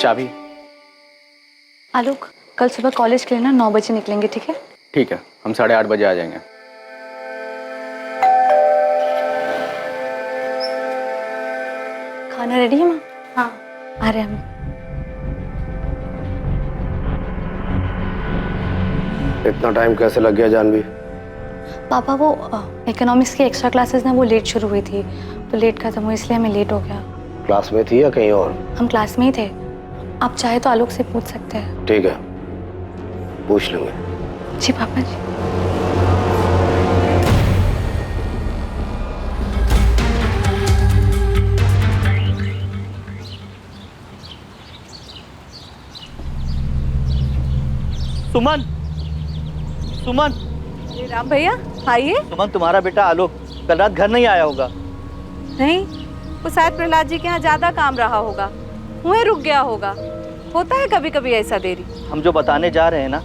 चाबी। आलोक, कल सुबह कॉलेज के लिए ना 9 बजे निकलेंगे, ठीक है? ठीक है, हम 8:30 बजे आ जाएंगे। खाना रेडी है माँ? हाँ, आ रहे हैं हम। इतना टाइम कैसे लग गया जानवी? पापा वो इकोनॉमिक्स की एक्स्ट्रा क्लासेस ना वो लेट शुरू हुई थी, तो लेट खत्म हुई इसलिए हमें लेट हो गया। क्लास में थी या कहीं और? हम क्लास में ही थे। आप चाहे तो आलोक से पूछ सकते हैं। ठीक है, पूछ लूंगे। जी पापा जी। सुमन, सुमन। राम भैया आइए। सुमन, तुम्हारा बेटा आलोक कल रात घर नहीं आया होगा। नहीं, वो शायद प्रहलाद जी के यहाँ ज्यादा काम रहा होगा, वहीं रुक गया होगा। होता है कभी कभी ऐसा देरी। हम जो बताने जा रहे हैं ना,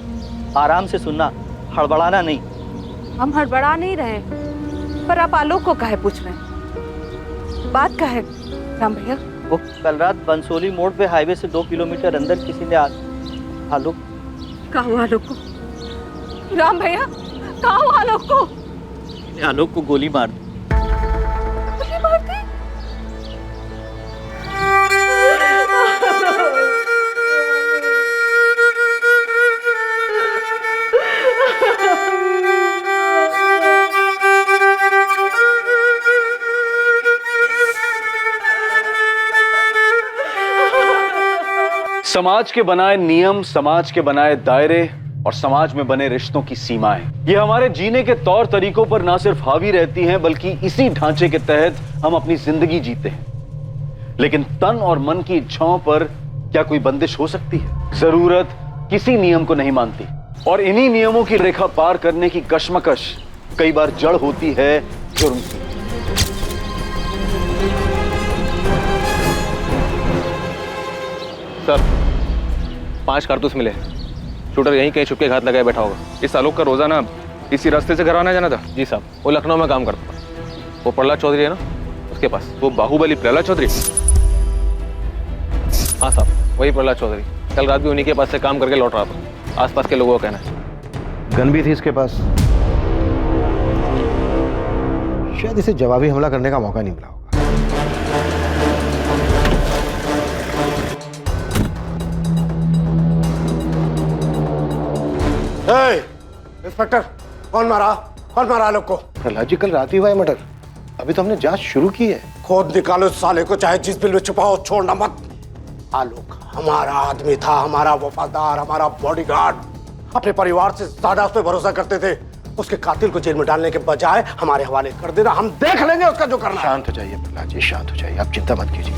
आराम से सुनना, हड़बड़ाना नहीं। हम हड़बड़ा नहीं रहे, पर आप आलोक को काहे पूछ रहे हैं? बात का है राम भैया? वो कल रात बंसोली मोड़ पे हाईवे से 2 किलोमीटर अंदर किसी ने आलोक कहा हुआ आलोक को? राम भैया कहा हुआ आलोक को? आलोक को गोली मार दी। गोली मार दी? समाज के बनाए नियम, समाज के बनाए दायरे और समाज में बने रिश्तों की सीमाएं, ये हमारे जीने के तौर तरीकों पर ना सिर्फ हावी रहती हैं, बल्कि इसी ढांचे के तहत हम अपनी जिंदगी जीते हैं। लेकिन तन और मन की इच्छाओं पर क्या कोई बंदिश हो सकती है? जरूरत किसी नियम को नहीं मानती, और इन्हीं नियमों की रेखा पार करने की कश्मकश कई बार जड़ होती है जुर्म की। सर, 5 कारतूस मिले। शूटर यहीं कहीं छुपके घात लगाए बैठा होगा। इस आलोक का रोजाना इसी रास्ते से घर आना जाना था। जी साहब, वो लखनऊ में काम करता था। वो प्रहलाद चौधरी है ना, उसके पास। वो बाहुबली प्रहलाद चौधरी? हाँ साहब, वही प्रहलाद चौधरी। कल रात भी उन्हीं के पास से काम करके लौट रहा था, आसपास के लोगों का कहना है। गन भी थी इसके पास। शायद इसे जवाबी हमला करने का मौका नहीं मिला होगा। इंस्पेक्टर, कौन मारा आलोक को? प्रहलाद जी, कल रात ही हुआ है मर्डर। अभी तो हमने जांच शुरू की है। खोद निकालो साले को, चाहे जिस बिल में छुपाओ, छोड़ना मत। आलोक हमारा आदमी था, हमारा वफादार, हमारा बॉडीगार्ड। अपने परिवार से ज्यादा उस पर भरोसा करते थे। उसके कातिल को जेल में डालने के बजाय हमारे हवाले कर देना। हम देख लेंगे उसका जो करना। शांत हो जाइए प्रहलाद जी, शांत हो जाइए। आप चिंता मत कीजिए,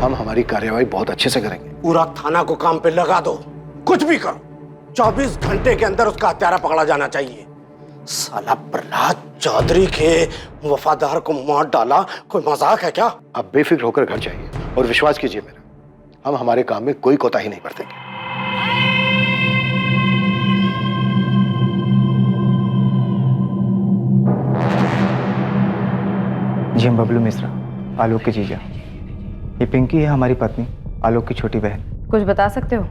हम हमारी कार्यवाही बहुत अच्छे से करेंगे। पूरा थाना को काम पे लगा दो, कुछ भी करो। 24 घंटे के अंदर उसका हत्यारा पकड़ा जाना चाहिए। साला प्रहलाद चौधरी के वफादार को मार डाला, कोई मजाक है क्या? आप बेफिक्र होकर घर जाइए और विश्वास कीजिए मेरा, हम हमारे काम में कोई कोताही नहीं बरतेंगे। जी, हम बबलू मिश्रा, आलोक की जीजा। ये पिंकी है, हमारी पत्नी, आलोक की छोटी बहन। कुछ बता सकते हो,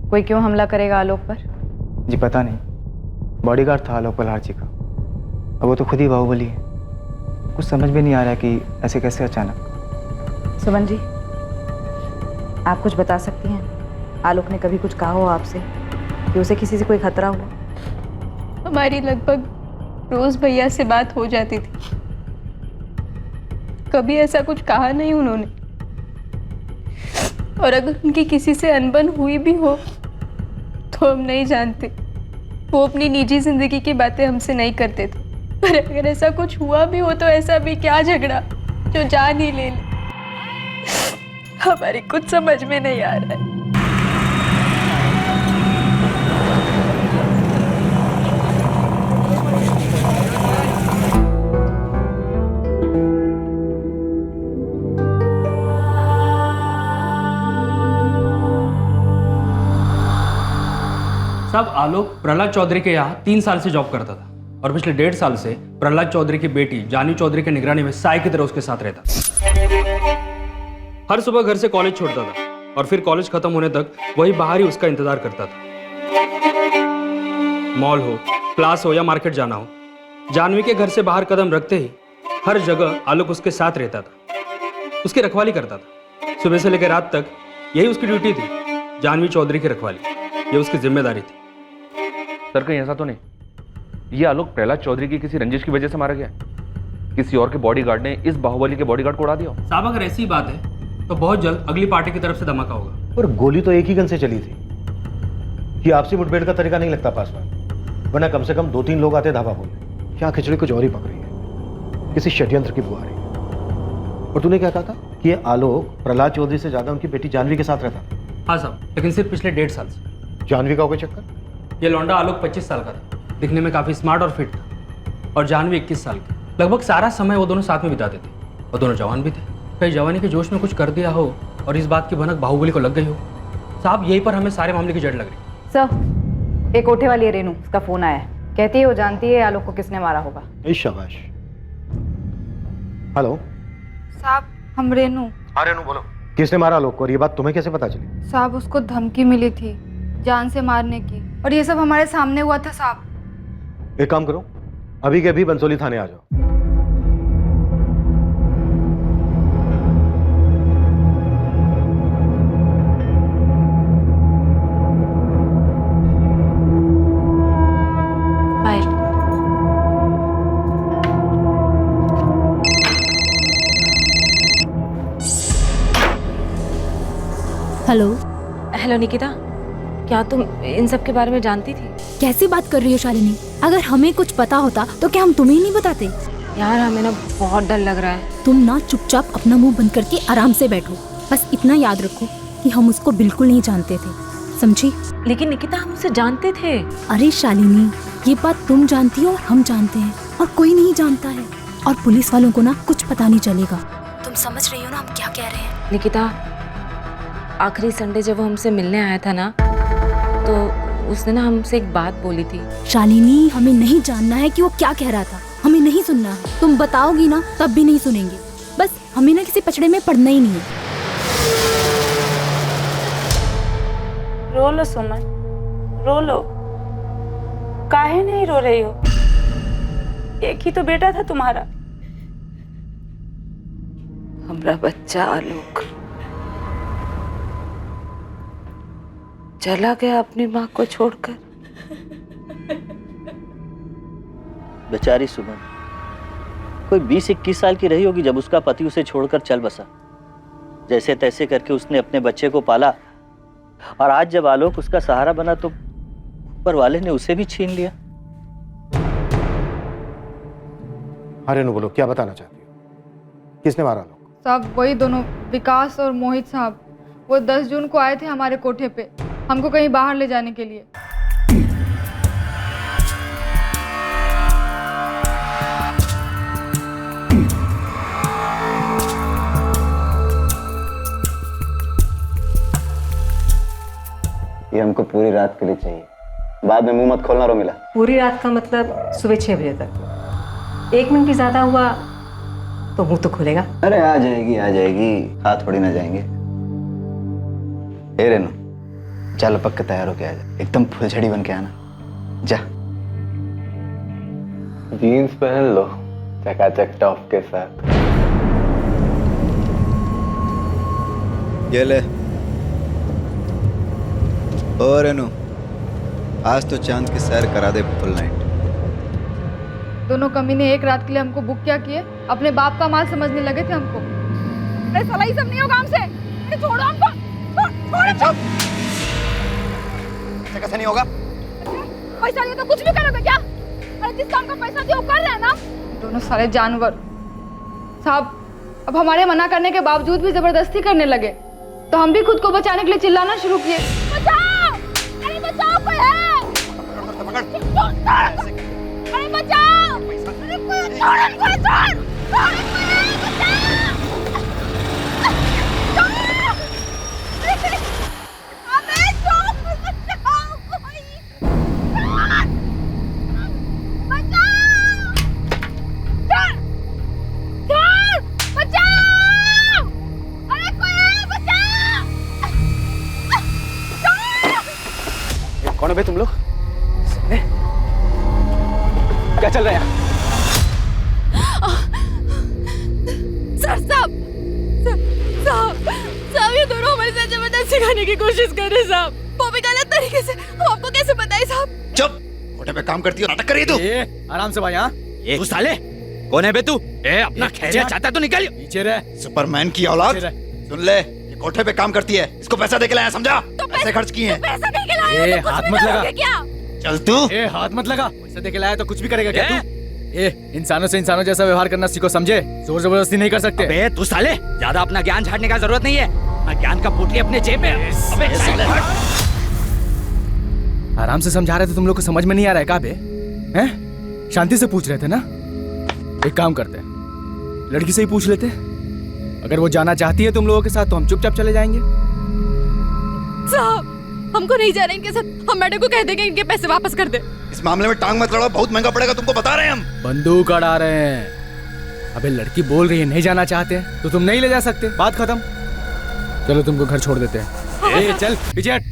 कोई क्यों हमला करेगा आलोक पर? जी पता नहीं, बॉडीगार्ड था आलोक प्रहलाद जी का। अब वो तो खुद ही बाहुबली है। कुछ समझ में नहीं आ रहा कि ऐसे कैसे अचानक। सुमन जी, आप कुछ बता सकती हैं? आलोक ने कभी कुछ कहा हो आपसे कि उसे किसी से कोई खतरा हुआ? हमारी लगभग रोज भैया से बात हो जाती थी, कभी ऐसा कुछ कहा नहीं उन्होंने। और अगर उनकी किसी से अनबन हुई भी हो तो हम नहीं जानते। वो अपनी निजी जिंदगी की बातें हमसे नहीं करते थे, पर अगर ऐसा कुछ हुआ भी हो तो ऐसा भी क्या झगड़ा जो जान ही ले ले। हमारी कुछ समझ में नहीं आ रहा है। साहब आलोक प्रहलाद चौधरी के यहाँ 3 साल से जॉब करता था और पिछले 1.5 साल से प्रहलाद चौधरी की बेटी जानवी चौधरी की निगरानी में साय की तरह उसके साथ रहता था। हर सुबह घर से कॉलेज छोड़ता था और फिर कॉलेज खत्म होने तक वही बाहर ही उसका इंतजार करता था। मॉल हो, क्लास हो या मार्केट जाना हो, जानवी के घर से बाहर कदम रखते ही हर जगह आलोक उसके साथ रहता था, उसकी रखवाली करता था। सुबह से लेकर रात तक यही उसकी ड्यूटी थी, जानवी चौधरी की रखवाली, ये उसकी जिम्मेदारी थी। सर कहीं ऐसा तो नहीं ये आलोक प्रहलाद चौधरी की किसी रंजिश की वजह से मारा गया है? किसी और के बॉडीगार्ड ने इस बाहुबली के बॉडीगार्ड को उड़ा दिया? साहब अगर ऐसी बात है तो बहुत जल्द अगली पार्टी की तरफ से धमाका होगा। पर गोली तो एक ही गन से चली थी। ये आपसी मुठभेड़ का तरीका नहीं लगता पासवान, वरना कम से कम 2-3 लोग आते धावा बोलने। क्या खिचड़ी कुछ और ही पक रही है, किसी षड्यंत्र की बुआ रही है। और तूने क्या कहा था कि ये आलोक प्रहलाद चौधरी से ज्यादा उनकी बेटी जानवी के साथ रहता? हाँ साहब, लेकिन सिर्फ पिछले 1.5 साल से। जानवी का हो गया चक्कर? ये लौंडा आलोक 25 साल का था, दिखने में काफी स्मार्ट और फिट था, और जानवी 21 साल की। लगभग सारा समय वो दोनों साथ में बिताते थे और दोनों जवान भी थे। कहीं जवानी के जोश में कुछ कर दिया हो और इस बात की भनक बाहुबली को लग गई हो। साहब यही पर हमें सारे मामले की जड़ लग रही। सर, एक कोठे वाली है रेनू, उसका फोन आया है, कहती है वो जानती है आलोक को किसने मारा होगा। शाबाश। हेलो साहब, हम रेनू। हाँ रेनू बोलो। किसने मारा आलोक को और ये बात तुम्हें कैसे पता चली? साहब उसको धमकी मिली थी जान से मारने की, और ये सब हमारे सामने हुआ था साहब। एक काम करो, अभी के अभी बंसोली थाने आ जाओ। बाय। हेलो। हेलो निकिता, क्या तुम इन सब के बारे में जानती थी? कैसी बात कर रही हो शालिनी? अगर हमें कुछ पता होता तो क्या हम तुम्हें नहीं बताते? यार हमें ना बहुत डर लग रहा है। तुम ना चुपचाप अपना मुंह बंद करके आराम से बैठो। बस इतना याद रखो कि हम उसको बिल्कुल नहीं जानते थे, समझी? लेकिन निकिता हम उसे जानते थे। अरे शालिनी, ये बात तुम जानती हो और हम जानते हैं, और कोई नहीं जानता है। और पुलिस वालों को ना कुछ पता नहीं चलेगा। तुम समझ रही हो ना हम क्या कह रहे हैं? निकिता, आखिरी संडे जब वो हमसे मिलने आया था ना, तो उसने ना हमसे एक बात बोली थी। शालिनी, हमें नहीं जानना है कि वो क्या कह रहा था, हमें नहीं सुनना है। तुम बताओगी ना तब भी नहीं सुनेंगे। बस हमें ना किसी पचड़े में पड़ना ही नहीं है। रो लो सुमन, रो लो। काहे नहीं रो रही हो? एक ही तो बेटा था तुम्हारा। हमारा बच्चा आलोक चला गया अपनी माँ को छोड़कर। बेचारी सुमन कोई 20-21 साल की रही होगी जब उसका पति उसे छोड़कर चल बसा। जैसे तैसे करके उसने अपने बच्चे को पाला, और आज जब आलोक उसका सहारा बना तो ऊपर वाले ने उसे भी छीन लिया। अरे नु बोलो, क्या बताना चाहती हो? किसने मारा आलोक? साहब वही दोनों, विकास और मोहित साहब। वो 10 जून को आए थे हमारे कोठे पे, हमको कहीं बाहर ले जाने के लिए। ये हमको पूरी रात के लिए चाहिए, बाद में मुंह मत खोलना। रो मिला पूरी रात का मतलब सुबह 6 बजे तक। 1 मिनट भी ज्यादा हुआ तो मुंह तो खुलेगा। अरे आ जाएगी आ जाएगी, हाथ थोड़ी ना जाएंगे। ए रेनू, चल पक के तैयार होके आ जा, एकदम फुलझड़ी बन के आना। जा जीन्स पहन लो चकाचक टॉप के साथ। ये ले। ओ रेनू, आज तो चांद की सैर करा दे फुल नाइट। दोनों कमीने एक रात के लिए हमको बुक क्या किए, अपने बाप का माल समझने लगे थे हमको। अरे साला ये सब नहीं होगा हमसे, छोड़ो हमको, छोड़ो। कैसे नहीं होगा? पैसा दिया तो कुछ भी करोगे क्या? अरे जिस काम का पैसा दिया वो कर रहे हैं ना। दोनों सारे जानवर। साहब अब हमारे मना करने के बावजूद भी जबरदस्ती करने लगे, तो हम भी खुद को बचाने के लिए चिल्लाना शुरू किए। बचाओ! अरे बचाओ, कोई है! अरे बचाओ! अरे कोई बे तुम लोग? क्या चल रहा है? सर साहब, साहब ये दोनों हमारे साथ जबरदस्ती करने की कोशिश कर रहे साहब। वो भी गलत तरीके से। हम आपको कैसे बताएं साहब? चुप, होटल पे काम करती है, नाटक कर रही है तू। आराम से भाई। हाँ तू साले कौन है बे तू? अपना खैरियत चाहता तो निकल पीछे रह। सुपरमैन की औलाद, सुन ले, ये कोठे पे काम करती है, इसको पैसा दे के लाया, समझा? पैसे खर्च किए हैं। पैसा दे के लाया तो हाथ मत लगा। क्या? चल तू। हाथ मत लगा। पैसा दे के लाया तो कुछ भी करेगा क्या तू? इंसानों से इंसानों जैसा व्यवहार करना सीखो, समझे? जोर जबरदस्ती नहीं कर सकते। अबे तू साले, ज्यादा अपना ज्ञान झाड़ने का जरूरत नहीं है। अपना ज्ञान का पोटली अपने जेब में। अबे साले, आराम से समझा रहे थे, तुम लोग को समझ में नहीं आ रहा है क्या बे? हैं? शांति से पूछ रहे थे ना? एक काम करते हैं, लड़की से ही पूछ लेते। अगर वो जाना चाहती है तुम लोगों के साथ तो हम चुपचाप चले जाएंगे। साहब हमको नहीं जाना इनके साथ। हम मैडम को कह देंगे इनके पैसे वापस कर दे। इस मामले में टांग मत लड़ाओ, बहुत महंगा पड़ेगा, तुमको बता रहे हैं हम। बंदूक अड़ा रहे हैं। अबे लड़की बोल रही है नहीं जाना चाहते तो तुम नहीं ले जा सकते, बात खत्म। चलो तुमको घर छोड़ देते हैं। चल पीछे हट।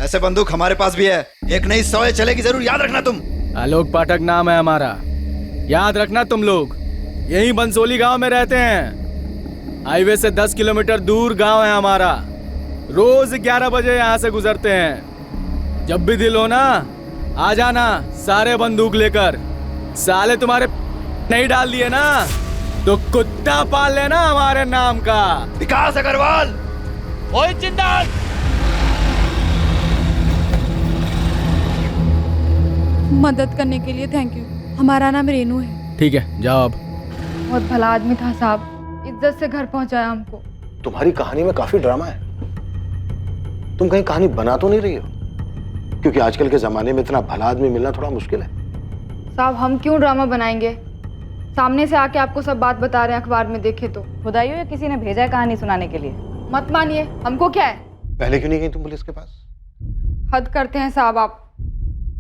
ऐसे बंदूक हमारे पास भी है, एक नहीं 100 चलेगी जरूर, याद रखना तुम। आलोक पाठक नाम है हमारा, याद रखना तुम लोग। यही बंसोली गांव में रहते हैं। हाईवे से 10 किलोमीटर दूर गांव है हमारा। रोज 11 बजे यहाँ से गुजरते हैं। जब भी दिल हो ना आ जाना, सारे बंदूक लेकर। साले तुम्हारे नहीं डाल दिए ना तो कुत्ता पाल लेना हमारे नाम का। विकास अग्रवाल, ओए जिंदाल। मदद करने के लिए थैंक यू। हमारा नाम रेनू है। ठीक है जाओ अब। बहुत भला आदमी था साहब, इज्जत से घर पहुंचाया हमको। तुम्हारी कहानी में काफी ड्रामा है। तुम कहीं कहानी बना तो नहीं रही हो? क्योंकि आजकल के जमाने में इतना भला आदमी मिलना थोड़ा मुश्किल है। साहब हम क्यों ड्रामा बनाएंगे? सामने से आके आपको सब बात बता रहे हैं, अखबार में देखे तो। खुदाइयो या किसी ने भेजा है कहानी सुनाने के लिए? मत मानिए, हमको क्या है। पहले क्यों नहीं गई तुम पुलिस के पास? हद करते हैं साहब आप।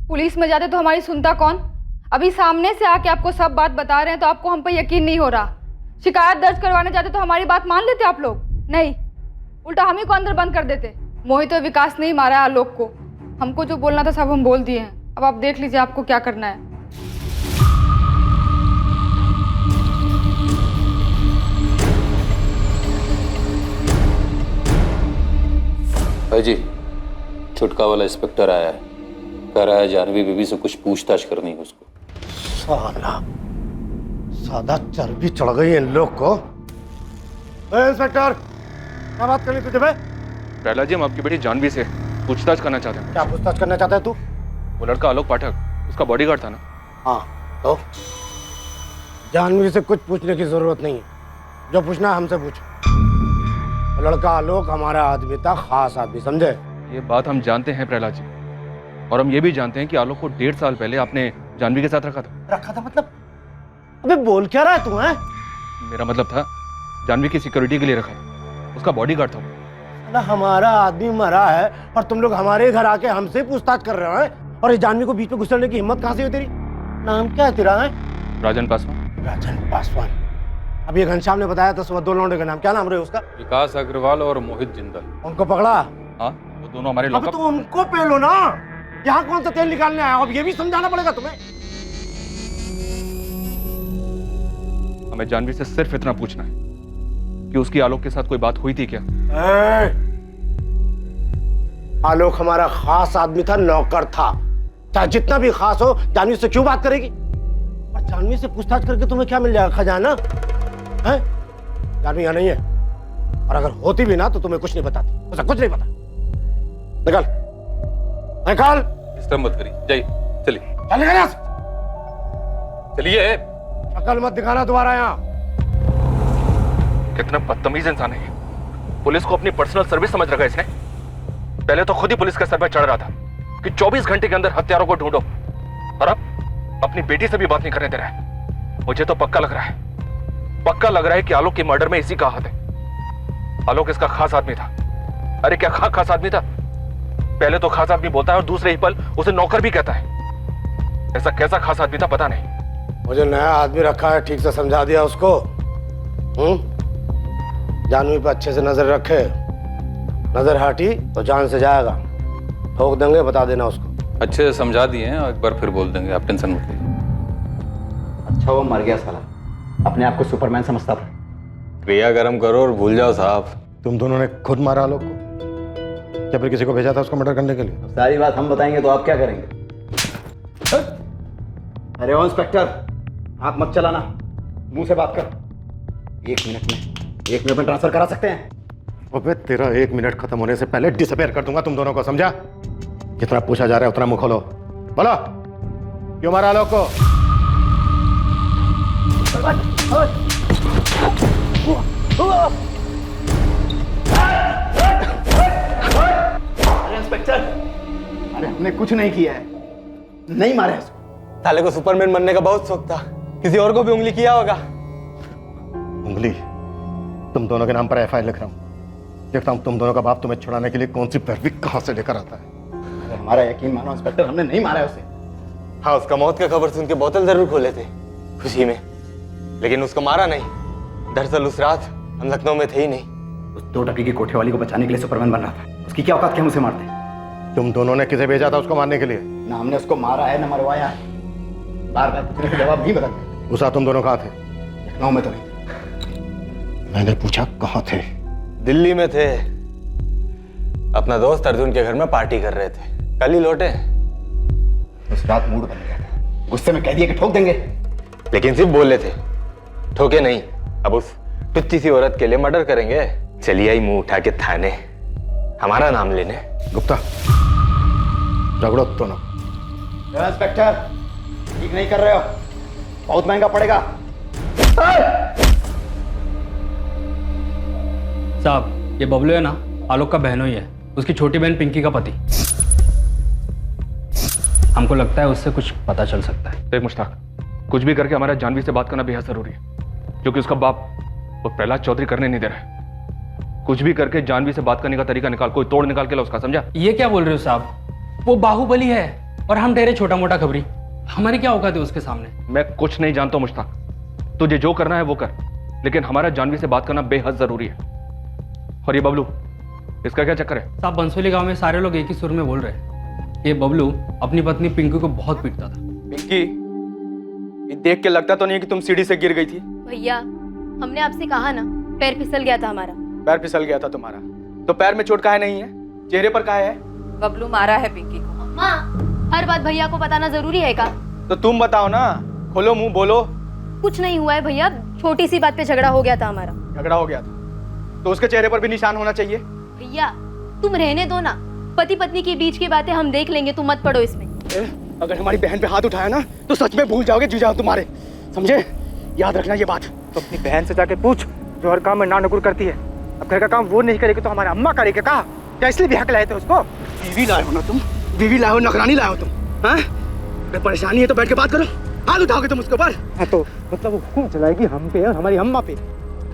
पुलिस में जाते तो हमारी सुनता कौन? अभी सामने से आके आपको सब बात बता रहे हैं तो आपको हम पर यकीन नहीं हो रहा। शिकायत दर्ज करवाने जाते तो हमारी बात मान लेते आप लोग? नहीं, उल्टा हम ही को अंदर बंद कर देते। मोहित और विकास नहीं मारा है आलोक को। हमको जो बोलना था सब हम बोल दिए हैं। अब आप देख लीजिए आपको क्या करना है। भाई जी, छुटका वाला इंस्पेक्टर आया है, कह रहा है जानवी बीबी से कुछ पूछताछ करनी है उसको। साला सादा चर्बी चढ़ गई है इन लोग को। इंस्पेक्टर, क्या बात करनी तुझे? प्रहलाद जी, हम आपकी बेटी जानवी से पूछताछ करना चाहते हैं। क्या पूछताछ करना चाहता है तू? वो लड़का आलोक पाठक, उसका बॉडीगार्ड था ना? हाँ, तो जानवी से कुछ पूछने की जरूरत नहीं है। जो पूछना है हमसे पूछ। लड़का आलोक हमारा आदमी था, खास आदमी, समझे? ये बात हम जानते हैं प्रहलाद जी, और हम ये भी जानते हैं कि आलोक को 1.5 साल पहले आपने जानवी के साथ रखा था। रखा था मतलब? अबे बोल क्या रहा है तू? है मेरा मतलब था जानवी की सिक्योरिटी के लिए रखा था, उसका बॉडीगार्ड था। ना हमारा आदमी मरा है और तुम लोग हमारे घर आके हमसे पूछताछ कर रहे हो। और इस जानवी को बीच में घुसने की हिम्मत कहाँ से हुई तेरी? नाम क्या है तेरा? है राजन पासवान। राजन पासवान। अब ये घनश्याम ने बताया था सुबह 2 लौंडे का नाम, क्या नाम रहे उसका? विकास अग्रवाल और मोहित जिंदल। उनको पकड़ा? हाँ, वो दोनों हमारे अब लॉकअप। तो उनको पेलो ना। यहाँ कौन सा तेल निकालने आया? अब ये भी समझाना पड़ेगा तुम्हें। हमें जानवी से सिर्फ इतना पूछना है कि उसकी आलोक के साथ कोई बात हुई थी क्या? आलोक हमारा खास आदमी था, नौकर था। चाहे जितना भी खास हो, जानवी से क्यों बात करेगी? और जानवी से पूछताछ करके तुम्हें क्या मिल जाएगा? खजाना है? जानवी यहाँ नहीं है, और अगर होती भी ना तो तुम्हें कुछ नहीं बताती। उसे कुछ नहीं पता। निकल निकल। डिस्टर्ब मत करिए, जाइए, चलिए। चल निकल यहाँ से। चलिए। अकल मत दिखाना दोबारा यहाँ। कितना बदतमीज इंसान है। पुलिस को अपनी पर्सनल सर्विस समझ रखा है इसने। पहले तो खुद ही पुलिस के सर पर चढ़ रहा था कि 24 घंटे के अंदर हत्यारों को ढूंढो, और अब अपनी बेटी से भी बात नहीं करने दे रहा है। मुझे तो पक्का लग रहा है कि आलोक के मर्डर में इसी का हाथ है। आलोक इसका खास आदमी था। अरे क्या खास आदमी था? पहले तो खास आदमी बोलता है और दूसरे ही पल उसे नौकर भी कहता है। ऐसा कैसा खास आदमी था पता नहीं। मुझे नया आदमी रखा है, ठीक से समझा दिया उसको। जानवी पे अच्छे से नजर रखे। नजर हटी तो जान से जाएगा। ठोक देंगे, बता देना उसको। अच्छे से समझा दिए हैं और एक बार फिर बोल देंगे, आप टेंशन मत लीजिए। अच्छा वो मर गया साला, अपने आप को सुपरमैन समझता था। क्रिया कर्म करो और भूल जाओ साहब। तुम दोनों ने खुद मारा आलोक को, या फिर किसी को भेजा था उसको मर्डर करने के लिए? सारी बात हम बताएंगे तो आप क्या करेंगे? अरे ओ इंस्पेक्टर, आंख मत चलाना, मुंह से बात कर। 1 मिनट में ट्रांसफर करा सकते हैं। अबे तेरा 1 मिनट खत्म होने से पहले डिसअपियर कर दूंगा तुम दोनों को, समझा? जितना पूछा जा रहा है उतना मुंह खोलो। बोलो, क्यों मारा आलोक को? अरे इंस्पेक्टर, अरे हमने कुछ नहीं किया है, नहीं मारे उसको। साले को सुपरमैन बनने का बहुत शौक था, किसी और को भी उंगली किया होगा। उंगली? तुम दोनों के नाम पर एफआईआर लिख रहा हूं, देखता हूं तुम दोनों का बाप तुम्हें छुड़ाने के लिए कौन सी पैरवी कहां से लेकर आता है। अरे हमारा यकीन मानो इंस्पेक्टर, हमने नहीं मारा है उसे। हाँ, उसका मौत का खबर सुन के बोतल जरूर खोले थे खुशी में, लेकिन उसको मारा नहीं। दरअसल उस रात हम लखनऊ में थे ही नहीं। उस 2 टकी की कोठे वाली को बचाने के लिए सुपरमैन बन रहा था, उसकी क्या औकात कि हम उसे मारते? तुम दोनों ने किसे भेजा था उसको मारने के लिए? ना हमने उसको मारा है ना मरवाया है। बार बार पूछने का जवाब नहीं बदलते। उस रात तुम दोनों कहाँ थे? लखनऊ में तो नहीं। मैंने पूछा कहाँ थे? दिल्ली में थे, अपना दोस्त अर्जुन के घर में पार्टी कर रहे थे, कल ही लौटे। उस रात मूड बन गया था, गुस्से में कह दिया कि ठोक देंगे, लेकिन सिर्फ बोले थे, ठोके नहीं। अब उस टुच्ची सी औरत के लिए मर्डर करेंगे? चलिए आई मुंह उठा के थाने, हमारा नाम लेने। गुप्ता, रगड़ो दोनों। इंस्पेक्टर, ठीक नहीं कर रहे हो, बहुत महंगा पड़ेगा। साहब, ये बबलू है ना, आलोक का बहनोई है, उसकी छोटी बहन पिंकी का पति। हमको लगता है उससे कुछ पता चल सकता है। देख मुश्ताक, कुछ भी करके हमारा जानवी से बात करना बेहद जरूरी है, क्योंकि उसका बाप वो प्रहलाद चौधरी करने नहीं दे रहा है। कुछ भी करके जानवी से बात करने का तरीका निकाल, कोई तोड़ निकाल के ला उसका, समझा? ये क्या बोल रहे हो साहब? वो बाहुबली है और हम ठहरे छोटा मोटा खबरी, हमारी क्या औकात है उसके सामने? मैं कुछ नहीं जानता हूं मुश्ताक, तुझे जो करना है वो कर, लेकिन हमारा जानवी से बात करना बेहद जरूरी है। और ये बबलू, इसका क्या चक्कर है? साहब, बंसोली गांव में सारे लोग एक ही सुर में बोल रहे हैं, ये बबलू अपनी पत्नी पिंकी को बहुत पीटता था। पिंकी, ये देख के लगता तो नहीं कि तुम सीढ़ी से गिर गई थी। भैया, हमने आपसे कहा ना, पैर फिसल गया था हमारा। पैर फिसल गया था तुम्हारा, तो पैर में चोट काहे नहीं है, चेहरे पर काहे है? बबलू मारा है पिंकी को। माँ, हर बात भैया को बताना जरूरी है क्या? तो तुम बताओ ना, खोलो मुंह, बोलो। कुछ नहीं हुआ है भैया, छोटी सी बात पे झगड़ा हो गया था हमारा। झगड़ा हो गया था तो उसके चेहरे पर भी निशान होना चाहिए। भैया, तुम रहने दो ना, पति पत्नी के बीच की बातें हम देख लेंगे, तुम मत पड़ो इसमें। अगर हमारी बहन पे हाथ उठाया ना तो सच में भूल जाओगे जीजा तुम्हारे, समझे? याद रखना ये बात। तो अपनी बहन से जाके पूछ, जो हर काम में ना नकुर करती है। अब घर का काम वो नहीं करेगी तो हमारे अम्मा करेगी क्या? क्या इसलिए ब्याह के लाए थे उसको? बीवी लाए हो ना तुम, बीवी लाए हो, नौकरानी लाए हो तुम, हाँ? अगर परेशानी है तो बैठ के बात करो, हाथ उठाओगे तुम उसके ऊपर? हाँ, तो मतलब वो हुक्म चलाएगी हम पे और हमारी अम्मा पे।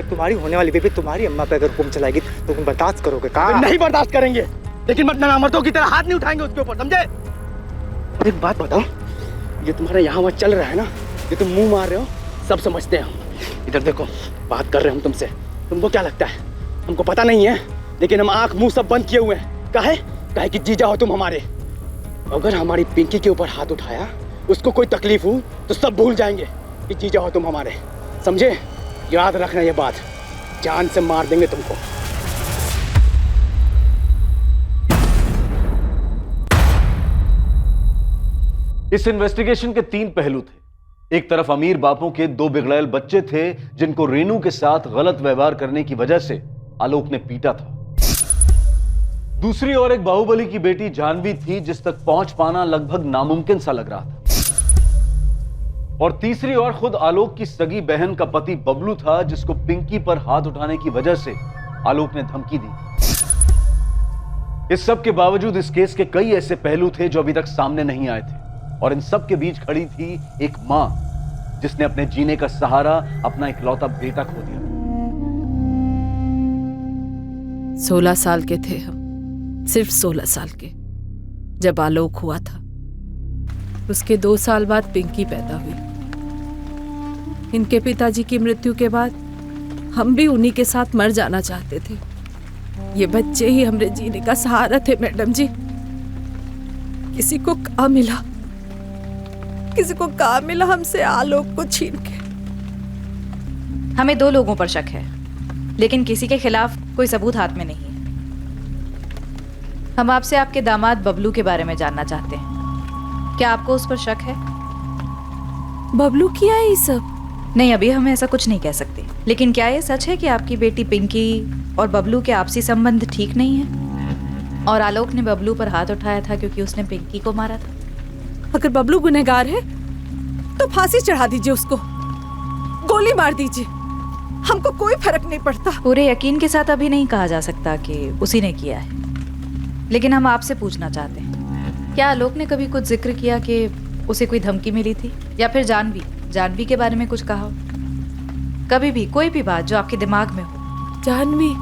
तुम्हारी होने वाली बेबी तुम्हारी अम्मा पे अगर हुक्म चलाएगी तो तुम बर्दाश्त करोगे? कहा नहीं बर्दाश्त करेंगे, लेकिन मतलब अमरतों की तरह हाथ नहीं उठाएंगे उसके ऊपर, समझे? एक बात बताओ, ये तुम्हारा यहाँ वहाँ चल रहा है ना, ये तुम मुंह मार रहे हो, सब समझते हैं हम। इधर देखो, बात कर रहे हैं हम तुमसे, तुमको क्या लगता है हमको पता नहीं है? लेकिन हम आंख मुंह सब बंद किए हुए हैं। काहे कि जीजा हो तुम हमारे। अगर हमारी पिंकी के ऊपर हाथ उठाया, उसको कोई तकलीफ हो तो सब भूल जाएंगे कि जीजा हो तुम हमारे, समझे? याद रखना ये बात, जान से मार देंगे तुमको। इस इन्वेस्टिगेशन के 3 पहलू थे। एक तरफ अमीर बापों के 2 बिगड़ैल बच्चे थे जिनको रेनू के साथ गलत व्यवहार करने की वजह से आलोक ने पीटा था। दूसरी ओर एक बाहुबली की बेटी जानवी थी जिस तक पहुंच पाना लगभग नामुमकिन सा लग रहा था। और तीसरी ओर खुद आलोक की सगी बहन का पति बबलू था जिसको पिंकी पर हाथ उठाने की वजह से आलोक ने धमकी दी। इस सब के बावजूद इस केस के कई ऐसे पहलू थे जो अभी तक सामने नहीं आए थे, और इन सब के बीच खड़ी थी एक मां जिसने अपने जीने का सहारा अपना इकलौता बेटा खो दिया। 16 साल के थे हम, सिर्फ 16 साल के, जब आलोक हुआ था। उसके 2 साल बाद पिंकी पैदा हुई। इनके पिताजी की मृत्यु के बाद हम भी उन्हीं के साथ मर जाना चाहते थे। ये बच्चे ही हमारे जीने का सहारा थे मैडम जी। किसी को कहाँ मिला, किसी को कहाँ मिला हमसे आलोक को छीन के। हमें 2 लोगों पर शक है, लेकिन किसी के खिलाफ कोई सबूत हाथ में नहीं है। हम आपसे आपके दामाद बबलू के बारे में जानना चाहते हैं। क्या आपको उस पर शक है? बबलू किया है ये सब? नहीं, अभी हम ऐसा कुछ नहीं कह सकते, लेकिन क्या ये सच है कि आपकी बेटी पिंकी और बबलू के आपसी संबंध ठीक नहीं है और आलोक ने बबलू पर हाथ उठाया था क्योंकि उसने पिंकी को मारा था? अगर बबलू गुनहगार है तो फांसी चढ़ा दीजिए, उसको गोली मार दीजिए, हमको कोई फर्क नहीं पड़ता। पूरे यकीन के साथ अभी नहीं कहा जा सकता कि उसी ने किया है, लेकिन हम आपसे पूछना चाहते हैं, क्या आलोक ने कभी कुछ जिक्र किया कि उसे कोई धमकी मिली थी, या फिर जानवी के बारे में कुछ कहा हो? कभी भी कोई भी बात जो आपके दिमाग में हो। जानवी,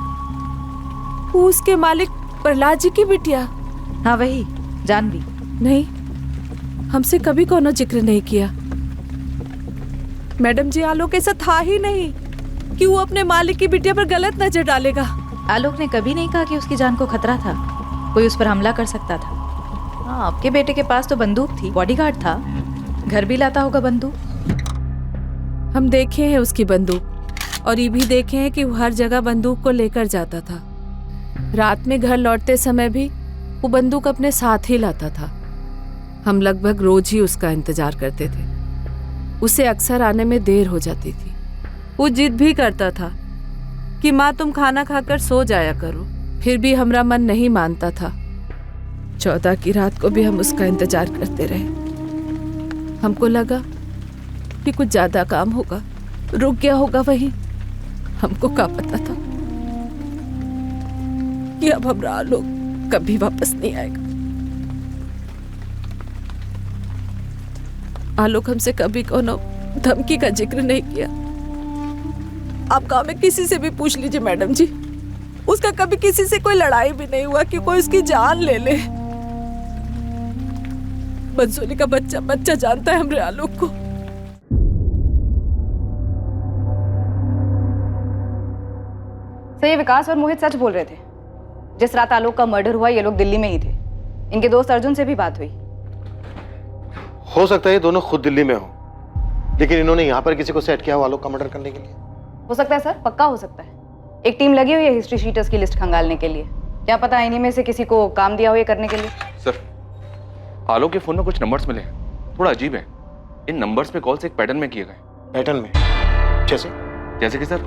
वो उसके मालिक प्रहलाद जी की बिटिया? हाँ वही जानवी। नहीं, हमसे कभी कोनो जिक्र नहीं किया। मैडम जी, आलोक ऐसा था ही नहीं कि वो अपने मालिक की बिटिया पर गलत नजर डालेगा। आलोक ने कभी नहीं कहा कि उसकी जान को खतरा था, कोई उस पर हमला कर सकता था। हाँ, आपके बेटे के पास तो बंदूक थी, बॉडीगार्ड था, घर भी लाता होगा बंदूक। हम देखे हैं उसकी बंदूक, और ये भी देखे हैं कि वो हर जगह बंदूक को लेकर जाता था। रात में घर लौटते समय भी वो बंदूक अपने साथ ही लाता था। हम लगभग रोज ही उसका इंतजार करते थे। उसे अक्सर आने में देर हो जाती थी। वो जिद भी करता था कि माँ तुम खाना खाकर सो जाया करो, फिर भी हमारा मन नहीं मानता था। 14 की रात को भी हम उसका इंतजार करते रहे। हमको लगा कि कुछ ज्यादा काम होगा, रुक गया होगा वहीं। हमको क्या पता था कि अब हमारा आलोक कभी वापस नहीं आएगा। आलोक हमसे कभी कोनो धमकी का जिक्र नहीं किया। आप गांव में किसी से भी पूछ लीजिए मैडम जी, उसका कभी किसी से कोई लड़ाई भी नहीं हुआ कि कोई उसकी जान ले ले। बंसोली का बच्चा जानता है हमरे आलोक को। सर, ये विकास और मोहित सच बोल रहे थे। जिस रात आलोक का मर्डर हुआ ये लोग दिल्ली में ही थे। इनके दोस्त अर्जुन से भी बात हुई। हो सकता है ये दोनों खुद दिल्ली में हो, लेकिन इन्होंने यहाँ पर किसी को सेट किया हो आलोक का मर्डर करने के लिए। हो सकता है सर, पक्का हो सकता है। एक टीम लगी हुई है हिस्ट्री शीटर्स की लिस्ट खंगालने के लिए। क्या पता इन्हीं में से किसी को काम दिया हो ये करने के लिए। सर, आलोक के फोन में कुछ नंबर्स मिले हैं, थोड़ा अजीब है। इन नंबर्स पे कॉल्स एक पैटर्न में किए गए। पैटर्न में? जैसे कि सर,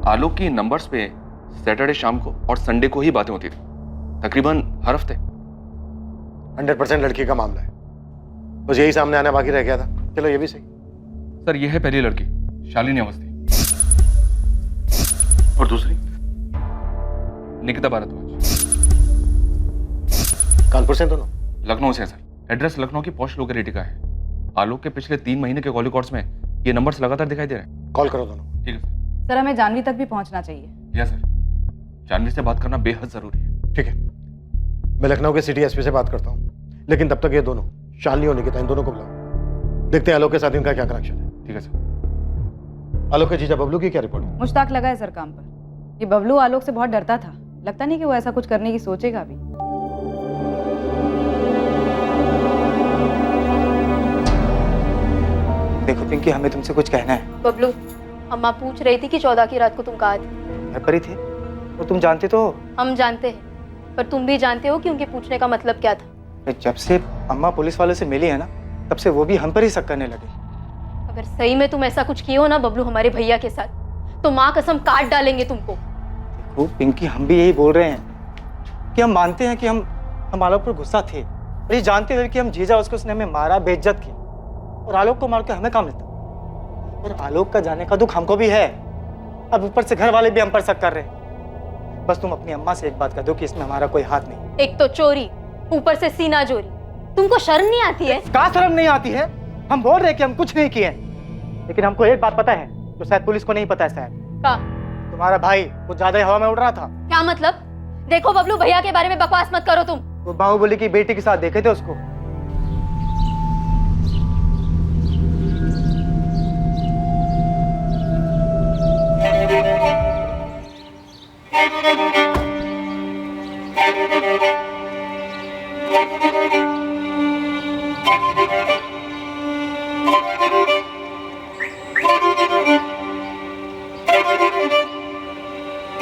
आलोक की नंबर्स पे सैटरडे शाम को और संडे को ही बातें होती थी, तकरीबन हर हफ्ते। 100% लड़की का मामला है, बस यही सामने आना बाकी रह गया था। चलो ये भी सही। सर, ये है पहली लड़की शालिनी अवस्थी, और दूसरी निकिता भारद्वाज। कानपुर से दोनों? लखनऊ से है सर। एड्रेस लखनऊ की पॉश लोकेलिटी का है। आलोक के पिछले 3 महीने के कॉल रिकॉर्ड्स में ये नंबर्स लगातार दिखाई दे रहे हैं। कॉल करो दोनों। ठीक है सर। सर, हमें जानवी तक भी पहुंचना चाहिए। यस सर, जानवी से बात करना बेहद जरूरी है। ठीक है, मैं लखनऊ के सिटी एसपी से बात करता हूँ, लेकिन तब तक ये दोनों शालिनी और निकिता, इन दोनों को बुलाओ, देखते हैं आलोक के साथ इनका क्या कनेक्शन है। ठीक है सर। आलोक के जीजा बबलू की क्या रिपोर्ट? मुश्ताक लगा है सर काम पर। ये बबलू आलोक से बहुत डरता था, लगता नहीं कि वो ऐसा कुछ करने की सोचेगा भी। देखो पिंकी, हमें तुमसे कुछ कहना है। बबलू, अम्मा पूछ रही थी कि 14 की रात को तुम कहाँ थे। घर पर ही थे, और तुम जानते तो हो। हम जानते हैं, पर तुम भी जानते हो कि उनके पूछने का मतलब क्या था। जब से अम्मा पुलिस वालों से मिली है ना, तब से वो भी हम पर ही शक करने लगे। अगर सही में तुम ऐसा कुछ किए हो ना बबलू हमारे भैया के साथ, तो माँ कसम काट डालेंगे तुमको। देखो पिंकी, हम भी यही बोल रहे हैं कि हम मानते हैं कि हम आलोक पर गुस्सा थे, और ये जानते हुए कि हम जीजा उसने हमें मारा, बेइज्जत की, और आलोक को मार के हमें काम मिलता। और आलोक का जाने का दुख हमको भी है। अब ऊपर से घर वाले भी हम पर शक कर रहे हैं। बस तुम अपनी अम्मा से एक बात कह दो कि इसमें हमारा कोई हाथ नहीं। एक तो चोरी, ऊपर से सीना जोरी। तुमको शर्म नहीं आती है? क्या शर्म नहीं आती है? हम बोल रहे हैं कि हम कुछ नहीं किए, लेकिन हमको एक बात पता है जो शायद पुलिस को नहीं पता है। शायद क्या? तुम्हारा भाई कुछ ज्यादा ही हवा में उड़ रहा था। क्या मतलब? देखो बबलू, भैया के बारे में बकवास मत करो तुम। वो बाहुबली की बेटी के साथ देखे थे उसको।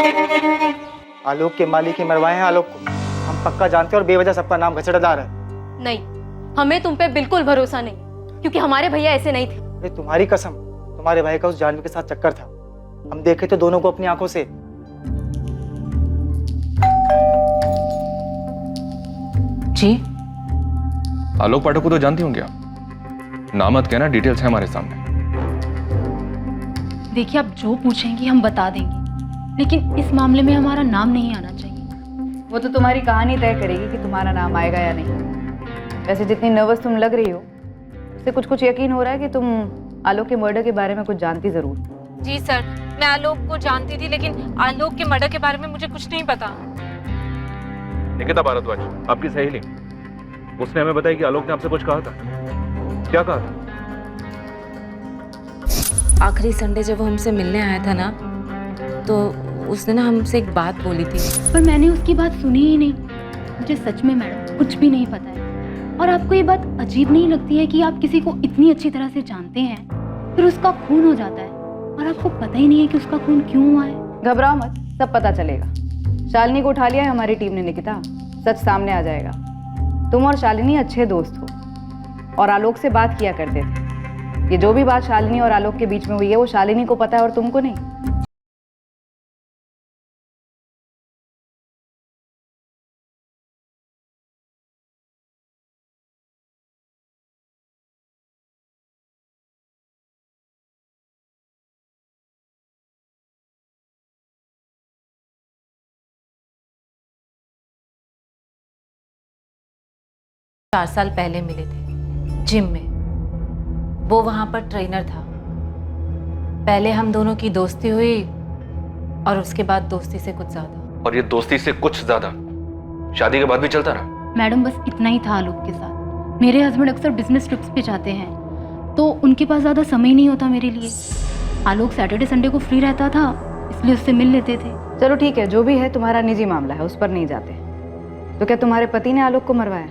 आलोक के मालिक ही मरवाए हैं आलोक को, हम पक्का जानते हैं और बेवजह सबका नाम घचड़ा डाल रहा है। नहीं, हमें तुम पे बिल्कुल भरोसा नहीं, क्योंकि हमारे भैया ऐसे नहीं थे। अरे तुम्हारी कसम, तुम्हारे भाई का उस जानवी के साथ चक्कर था, हम देखे थे दोनों को अपनी आंखों से। जी आलोक पाठक को तो जानती होंगे आप, नामत कहना, डिटेल्स है हमारे सामने। देखिए, आप जो पूछेंगी हम बता देंगे, लेकिन इस मामले में हमारा नाम नहीं आना चाहिए। वो तो तुम्हारी कहानी तय करेगी कि तुम्हारा नाम आएगा या नहीं। वैसे जितनी नर्वस तुम लग रही हो, उससे कुछ कुछ यकीन हो रहा है कि तुम आलोक के मर्डर के बारे में कुछ जानती जरूर। जी सर, मैं आलोक को जानती थी, लेकिन आलोक के मर्डर के बारे में मुझे कुछ नहीं पता। निकिता भारद्वाज, आपकी सहेली, उसने हमें बताया कि आलोक ने आपसे कुछ कहा था। क्या कहा था? आखिरी संडे जब वो हमसे मिलने आया था ना, तो उसने ना हमसे एक बात बोली थी। पर मैंने उसकी बात सुनी ही नहीं। मुझे सच में मैडम कुछ भी नहीं पता है। और आपको ये बात अजीब नहीं लगती है कि आप किसी को इतनी अच्छी तरह से जानते हैं, फिर उसका खून हो जाता है और आपको पता ही नहीं है कि उसका खून क्यों हुआ है? घबराओ मत, सब पता चलेगा। शालिनी को उठा लिया है हमारी टीम ने निकिता, सच सामने आ जाएगा। तुम और शालिनी अच्छे दोस्त हो और आलोक से बात किया करते थे। ये जो भी बात शालिनी और आलोक के बीच में हुई है, वो शालिनी को पता है और तुमको नहीं। चार साल पहले मिले थे जिम में। वो वहां पर ट्रेनर था। पहले हम दोनों की दोस्ती हुई और उसके बाद दोस्ती से कुछ ज्यादा। और ये दोस्ती से कुछ ज्यादा शादी के बाद भी चलता रहा? मैडम बस इतना ही था आलोक के साथ। मेरे हस्बैंड अक्सर बिजनेस ट्रिप्स पे जाते हैं, तो उनके पास ज़्यादा समय नहीं होता मेरे लिए। आलोक सैटरडे संडे को फ्री रहता था, इसलिए उससे मिल लेते थे। चलो ठीक है, जो भी है तुम्हारा निजी मामला है, उस पर नहीं जाते। तो क्या तुम्हारे पति ने आलोक को मरवाया?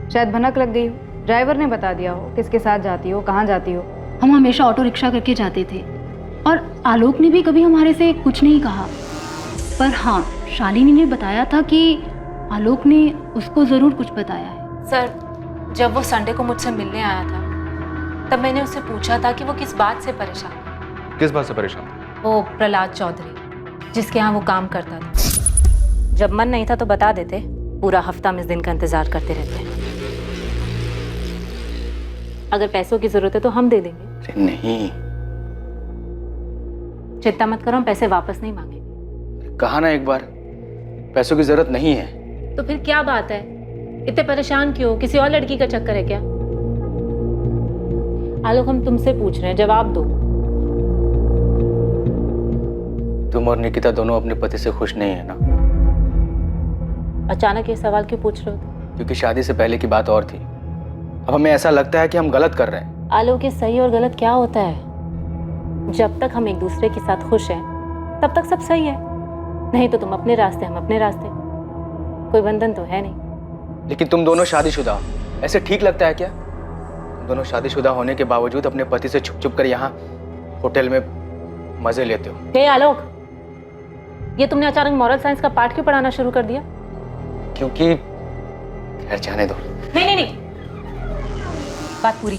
शायद भनक लग गई हो, ड्राइवर ने बता दिया हो किसके साथ जाती हो, कहाँ जाती हो। हम हमेशा ऑटो रिक्शा करके जाते थे और आलोक ने भी कभी हमारे से कुछ नहीं कहा। पर हाँ, शालिनी ने बताया था कि आलोक ने उसको ज़रूर कुछ बताया है। सर, जब वो संडे को मुझसे मिलने आया था, तब मैंने उससे पूछा था कि वो किस बात से परेशान है। किस बात से परेशान? वो प्रहलाद चौधरी, जिसके यहाँ वो काम करता था। जब मन नहीं था तो बता देते, पूरा हफ्ता हम इस दिन का इंतजार करते रहते हैं। अगर पैसों की जरूरत है तो हम दे देंगे। नहीं, चिंता मत करो, हम पैसे वापस नहीं मांगेंगे। कहा ना एक बार, पैसों की जरूरत नहीं है। तो फिर क्या बात है, इतने परेशान क्यों? किसी और लड़की का चक्कर है क्या? आलोक, हम तुमसे पूछ रहे हैं, जवाब दो। तुम और निकिता दोनों अपने पति से खुश नहीं है ना? अचानक ये सवाल क्यों पूछ रहे हो? क्योंकि शादी से पहले की बात और थी, अब हमें ऐसा लगता है कि हम गलत कर रहे हैं। आलोक, ये सही और गलत क्या होता है? जब तक हम एक दूसरे के साथ खुश हैं, तब तक सब सही है। नहीं तो तुम अपने रास्ते, हम अपने रास्ते, कोई बंधन तो है नहीं। लेकिन तुम दोनों शादीशुदा हो, ऐसे ठीक लगता है क्या? तुम दोनों शादीशुदा होने के बावजूद अपने पति से छुप छुप कर यहाँ होटल में मजे लेते हो। हे आलोक, ये तुमने अचानक मॉरल साइंस का पाठ क्यों पढ़ाना शुरू कर दिया? क्योंकि खैर, जाने दो। नहीं, बात पूरी।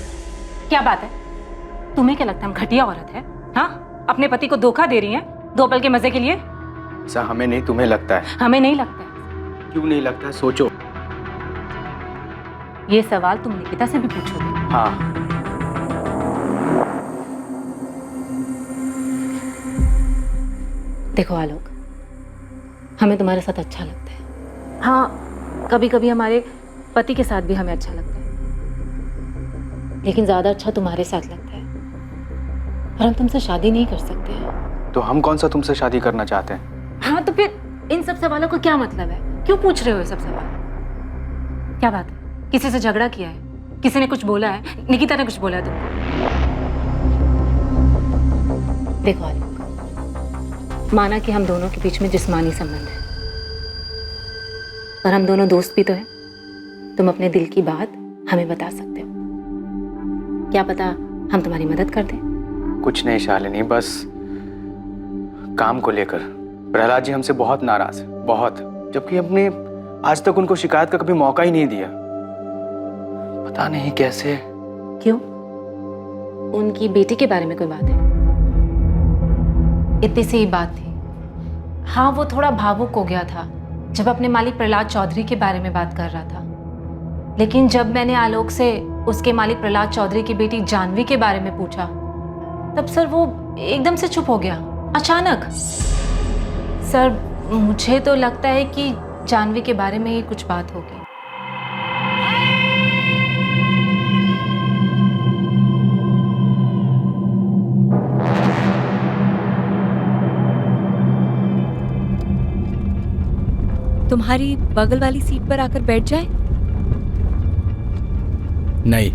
क्या बात है? तुम्हें क्या लगता है हम घटिया औरत है? हाँ, अपने पति को धोखा दे रही हैं 2 पल के मजे के लिए? ऐसा हमें नहीं, तुम्हें लगता है। हमें नहीं लगता है। क्यों नहीं लगता है? सोचो। ये सवाल तुम निकिता से भी पूछोगे? हाँ। देखो आलोक, हमें तुम्हारे साथ अच्छा लगता है। हाँ, कभी कभी हमारे पति के साथ भी हमें अच्छा लगता है, लेकिन ज्यादा अच्छा तुम्हारे साथ लगता है। और हम तुमसे शादी नहीं कर सकते हैं। तो हम कौन सा तुमसे शादी करना चाहते हैं? हाँ, तो फिर इन सब सवालों का क्या मतलब है? क्यों पूछ रहे हो ये सब सवाल? क्या बात है? किसी से झगड़ा किया है? किसी ने कुछ बोला है? निकिता ने कुछ बोला है तुमको? देखो आलोक, माना कि हम दोनों के बीच में जिस्मानी संबंध है, पर हम दोनों दोस्त भी तो हैं। तुम अपने दिल की बात हमें बता सकते हो। क्या पता हम तुम्हारी मदद कर दें। कुछ नहीं शालिनी, बस काम को लेकर। प्रहलाद जी हमसे बहुत नाराज है, बहुत, जबकि हमने आज तक उनको शिकायत का कभी मौका ही नहीं दिया। पता नहीं कैसे। क्यों? उनकी बेटी के बारे में कोई बात है? इतनी सी ही बात थी। हाँ, वो थोड़ा भावुक हो गया था जब अपने मालिक प्रहलाद चौधरी के बारे में बात कर रहा था, लेकिन जब मैंने आलोक से उसके मालिक प्रहलाद चौधरी की बेटी जानवी के बारे में पूछा, तब सर वो एकदम से चुप हो गया, अचानक। सर, मुझे तो लगता है कि जानवी के बारे में ही कुछ बात होगी। तुम्हारी बगल वाली सीट पर आकर बैठ जाए? नहीं।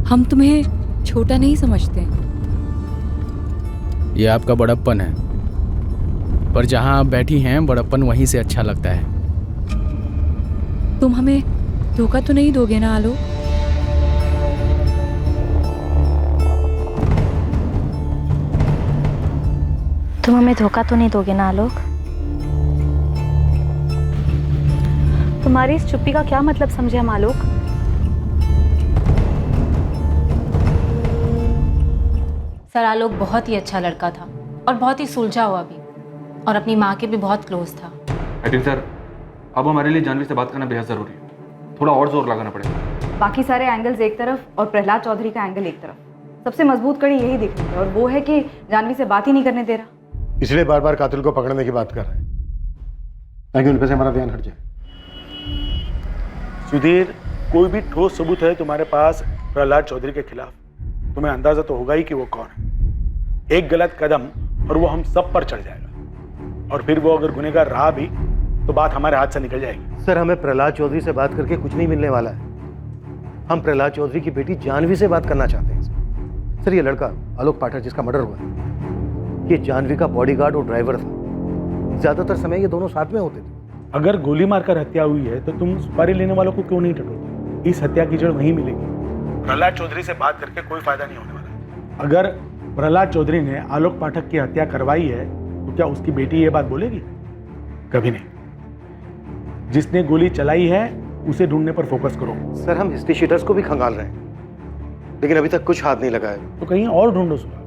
हम तुम्हें छोटा नहीं समझते। ये आपका बड़प्पन है, पर जहां आप बैठी हैं बड़प्पन वहीं से अच्छा लगता है। तुम हमें धोखा तो नहीं दोगे ना आलोक? तुम हमें धोखा तो नहीं दोगे ना आलोक? तुम्हारी इस चुप्पी का क्या मतलब समझे हम आलोक? सर, आलोक बहुत ही अच्छा लड़का था और बहुत ही सुलझा हुआ भी, और अपनी माँ के भी बहुत क्लोज था। लेकिन सर, अब हमारे लिए जानवी से बात करना बेहद जरूरी है। थोड़ा और जोर लगाना पड़ेगा। बाकी सारे एंगल्स एक तरफ और प्रहलाद चौधरी का एंगल एक तरफ। सबसे मजबूत कड़ी यही दिख रही है, और वो है कि जानवी से बात ही नहीं करने दे रहा, इसलिए बार बार कातिल को पकड़ने की बात कर रहे हैं ताकि उन पे से हमारा ध्यान हट जाए। सुधीर, कोई भी ठोस सबूत है तुम्हारे पास प्रहलाद चौधरी के खिलाफ, तुम्हें अंदाजा तो होगा ही कि वो कौन है। एक गलत कदम और वो हम सब पर चढ़ जाएगा, और फिर वो अगर गुनहगार रहा भी तो बात हमारे हाथ से निकल जाएगी। सर, हमें प्रहलाद चौधरी से बात करके कुछ नहीं मिलने वाला है। हम प्रहलाद चौधरी की बेटी जानवी से बात करना चाहते हैं। सर, ये लड़का आलोक पाठक जिसका मर्डर हुआ, ये जानवी का बॉडीगार्ड और ड्राइवर था। ज्यादातर समय ये दोनों साथ में होते थे। अगर गोली मारकर हत्या हुई है तो तुम सुपारी लेने वालों को क्यों नहीं टटोलते? इस हत्या की जड़ वहीं मिलेगी। प्रहलाद चौधरी से बात करके कोई फायदा नहीं होने वाला। अगर प्रहलाद चौधरी ने आलोक पाठक की हत्या करवाई है तो क्या उसकी बेटी ये बात बोलेगी? कभी नहीं। जिसने गोली चलाई है उसे ढूंढने पर फोकस करो। सर, हम हिस्ट्री शीटर्स को भी खंगाल रहे हैं, लेकिन अभी तक कुछ हाथ नहीं लगा है। तो कहीं और ढूंढो सुना।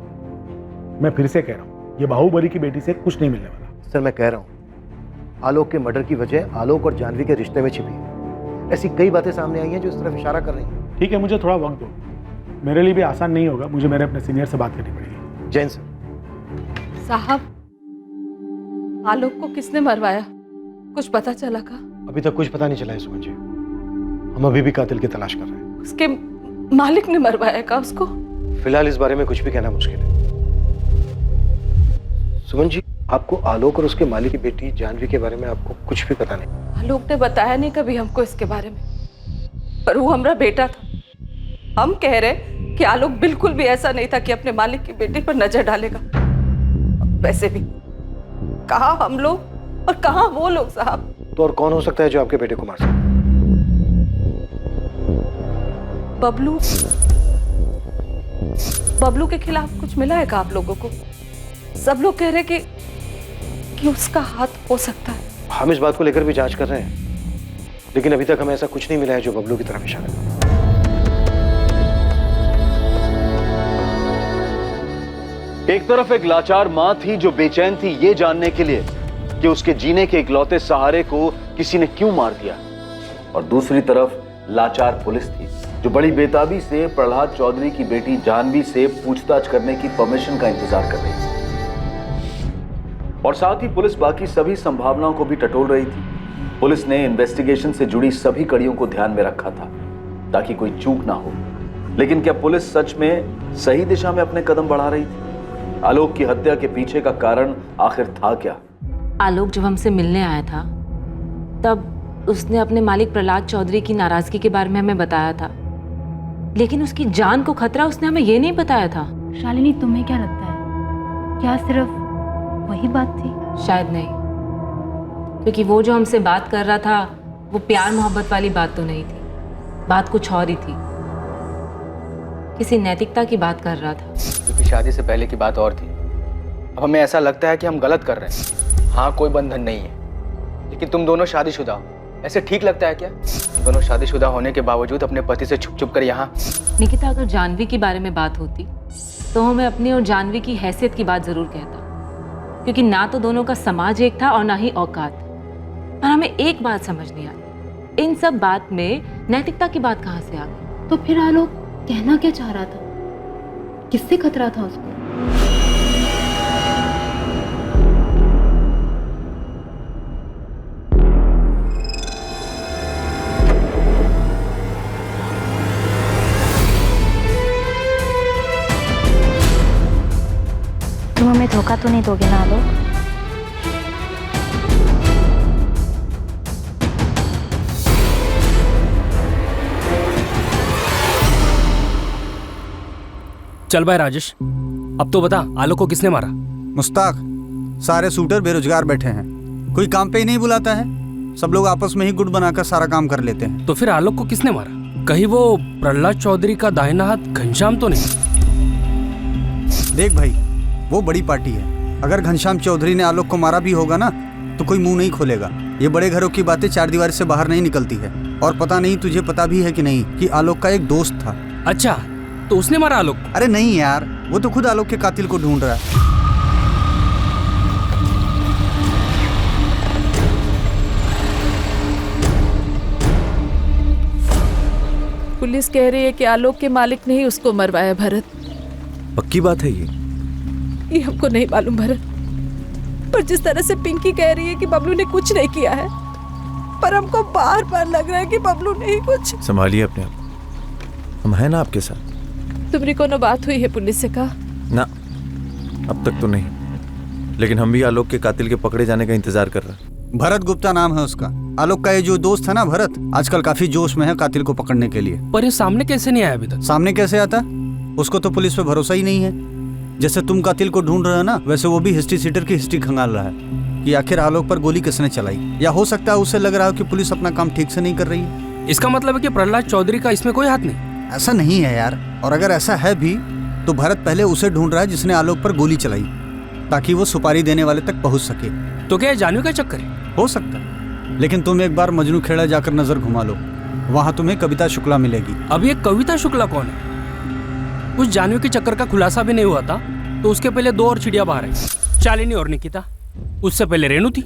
मैं फिर से कह रहा हूँ, ये बाहुबली की बेटी से कुछ नहीं मिलने वाला। सर, मैं कह रहा हूँ, आलोक के मर्डर की वजह आलोक और जानवी के रिश्ते में छिपी है। ऐसी कई बातें सामने आई हैं जो इस तरफ इशारा कर रही हैं। ठीक है, मुझे थोड़ा वक्त दो। मेरे लिए भी आसान नहीं होगा, मुझे मेरे अपने सीनियर से बात करनी पड़ेगी। जैन सर। साहब, आलोक को किसने मरवाया? कुछ पता चला का? अभी तक कुछ पता नहीं चला है सुमन जी। हम अभी भी कातिल की तलाश कर रहे हैं। उसके मालिक ने मरवाया का उसको? फिलहाल इस बारे में कुछ भी कहना मुश्किल है। सुमन जी, आपको आलोक और उसके मालिक की बेटी जानवी के बारे में आपको कुछ भी पता नहीं? आलोक ने बताया नहीं कभी हमको इसके बारे में, पर वो हमारा बेटा था। हम कह रहे कि आलोक बिल्कुल भी ऐसा नहीं था कि अपने मालिक की बेटी पर नजर डालेगा। वैसे भी कहाँ हम लोग और कहाँ वो लोग साहब। तो और कौन हो सकता है जो आपके बेटे को मार सकता है? बबलू के खिलाफ कुछ मिला है क्या आप लोगों को? सब लोग कह रहे कि उसका हाथ हो सकता है। हम इस बात को लेकर भी जांच कर रहे हैं, लेकिन अभी तक हमें ऐसा कुछ नहीं मिला है जो बबलू की तरफ इशारा करे। एक तरफ एक लाचार मां थी जो बेचैन थी ये जानने के लिए कि उसके जीने के इकलौते सहारे को किसी ने क्यों मार दिया, और दूसरी तरफ लाचार पुलिस थी जो बड़ी बेताबी से प्रहलाद चौधरी की बेटी जानवी से पूछताछ करने की परमिशन का इंतजार कर रही थी। और साथ ही पुलिस बाकी सभी संभावनाओं को भी टटोल रही थी। पुलिस ने इन्वेस्टिगेशन से जुड़ी सभी कड़ियों को ध्यान में रखा था ताकि कोई चूक ना हो। लेकिन क्या पुलिस सच में सही दिशा में अपने कदम बढ़ा रही थी? आलोक की हत्या के पीछे का कारण आखिर था क्या? आलोक जब हमसे मिलने आया था तब उसने अपने मालिक प्रहलाद चौधरी की नाराजगी के बारे में हमें बताया था, लेकिन उसकी जान को खतरा उसने हमें ये नहीं बताया था। शालिनी, तुम्हें क्या लगता है, क्या सिर्फ वही बात थी? शायद नहीं, क्योंकि वो जो हमसे बात कर रहा था वो प्यार मोहब्बत वाली बात तो नहीं थी, बात कुछ और ही थी। किसी नैतिकता की बात कर रहा था। क्योंकि शादी से पहले की बात और थी। अब हमें ऐसा लगता है कि हम गलत कर रहे हैं। हाँ, कोई बंधन नहीं है, लेकिन तुम दोनों शादीशुदा हो, ऐसे ठीक लगता है क्या? तुम दोनों शादीशुदा होने के बावजूद अपने पति से छुप छुप कर यहाँ। निकिता, अगर जानवी के बारे में बात होती तो मैं अपनी और जानवी की हैसियत की बात जरूर कहता, क्योंकि ना तो दोनों का समाज एक था और ना ही औकात। और हमें एक बात समझ नहीं आई, इन सब बात में नैतिकता की बात कहाँ से आ गई? तो फिर आलोक कहना क्या चाह रहा था? किससे खतरा था उसको? तुम हमें धोखा तो नहीं दोगे ना आलोक? चल भाई राजेश, अब तो बता, आलोक को किसने मारा? मुस्ताक, सारे शूटर बेरोजगार बैठे हैं, कोई काम पे ही नहीं बुलाता है, सब लोग आपस में ही गुट बनाकर सारा काम कर लेते हैं। तो फिर आलोक को किसने मारा? कहीं वो प्रहलाद चौधरी का दाहिना हाथ घनश्याम तो नहीं? देख भाई, वो बड़ी पार्टी है, अगर घनश्याम चौधरी ने आलोक को मारा भी होगा ना तो कोई मुंह नहीं खोलेगा। ये बड़े घरों की बातें चार दीवार से बाहर नहीं निकलती है। और पता नहीं तुझे पता भी है कि नहीं कि आलोक का एक दोस्त था। अच्छा, तो उसने मारा आलोक? अरे नहीं यार, वो तो खुद आलोक के कातिल को ढूंढ रहा है। पुलिस कह रही है कि आलोक के मालिक ने ही उसको मरवाया। भरत, पक्की बात है ये हमको नहीं मालूम भरत, पर जिस तरह से पिंकी कह रही है कि बबलू ने कुछ नहीं किया है, पर हमको बार बार लग रहा है कि बबलू ने ही कुछ। संभालिए अपने आप, हम हैं ना आपके साथ। तुमने कोनो बात हुई है पुलिस से? कहा ना, अब तक तो नहीं, लेकिन हम भी आलोक के कातिल के पकड़े जाने का इंतजार कर रहे हैं। भरत गुप्ता नाम है उसका। आलोक का ये जो दोस्त है ना भरत, आजकल काफी जोश में है कातिल को पकड़ने के लिए। पर ये सामने कैसे नहीं आया अभी तक? सामने कैसे आता? उसको तो पुलिस पे भरोसा ही नहीं है। जैसे तुम कातिल को ढूंढ रहे हो ना, वैसे वो भी हिस्ट्री सीटर की हिस्ट्री खंगाल रहा है कि आखिर आलोक पर गोली किसने चलाई। या हो सकता है उसे लग रहा हो कि पुलिस अपना काम ठीक से नहीं कर रही है। इसका मतलब है कि प्रहलाद चौधरी का इसमें कोई हाथ नहीं? ऐसा नहीं है यार, और अगर ऐसा है भी तो भरत पहले उसे ढूंढ रहा है जिसने आलोक पर गोली चलाई, ताकि वो सुपारी देने वाले तक पहुंच सके। तो क्या जानवी का चक्कर है? हो सकता है, लेकिन तुम एक बार मजनू खेड़ा जाकर नजर घुमा लो, वहां तुम्हें कविता शुक्ला मिलेगी। अब ये कविता शुक्ला कौन है? उस जानवी के चक्कर का खुलासा भी नहीं हुआ था तो उसके पहले दो और चिड़िया बाहर आई, शालिनी और निकिता। उससे पहले रेणु थी।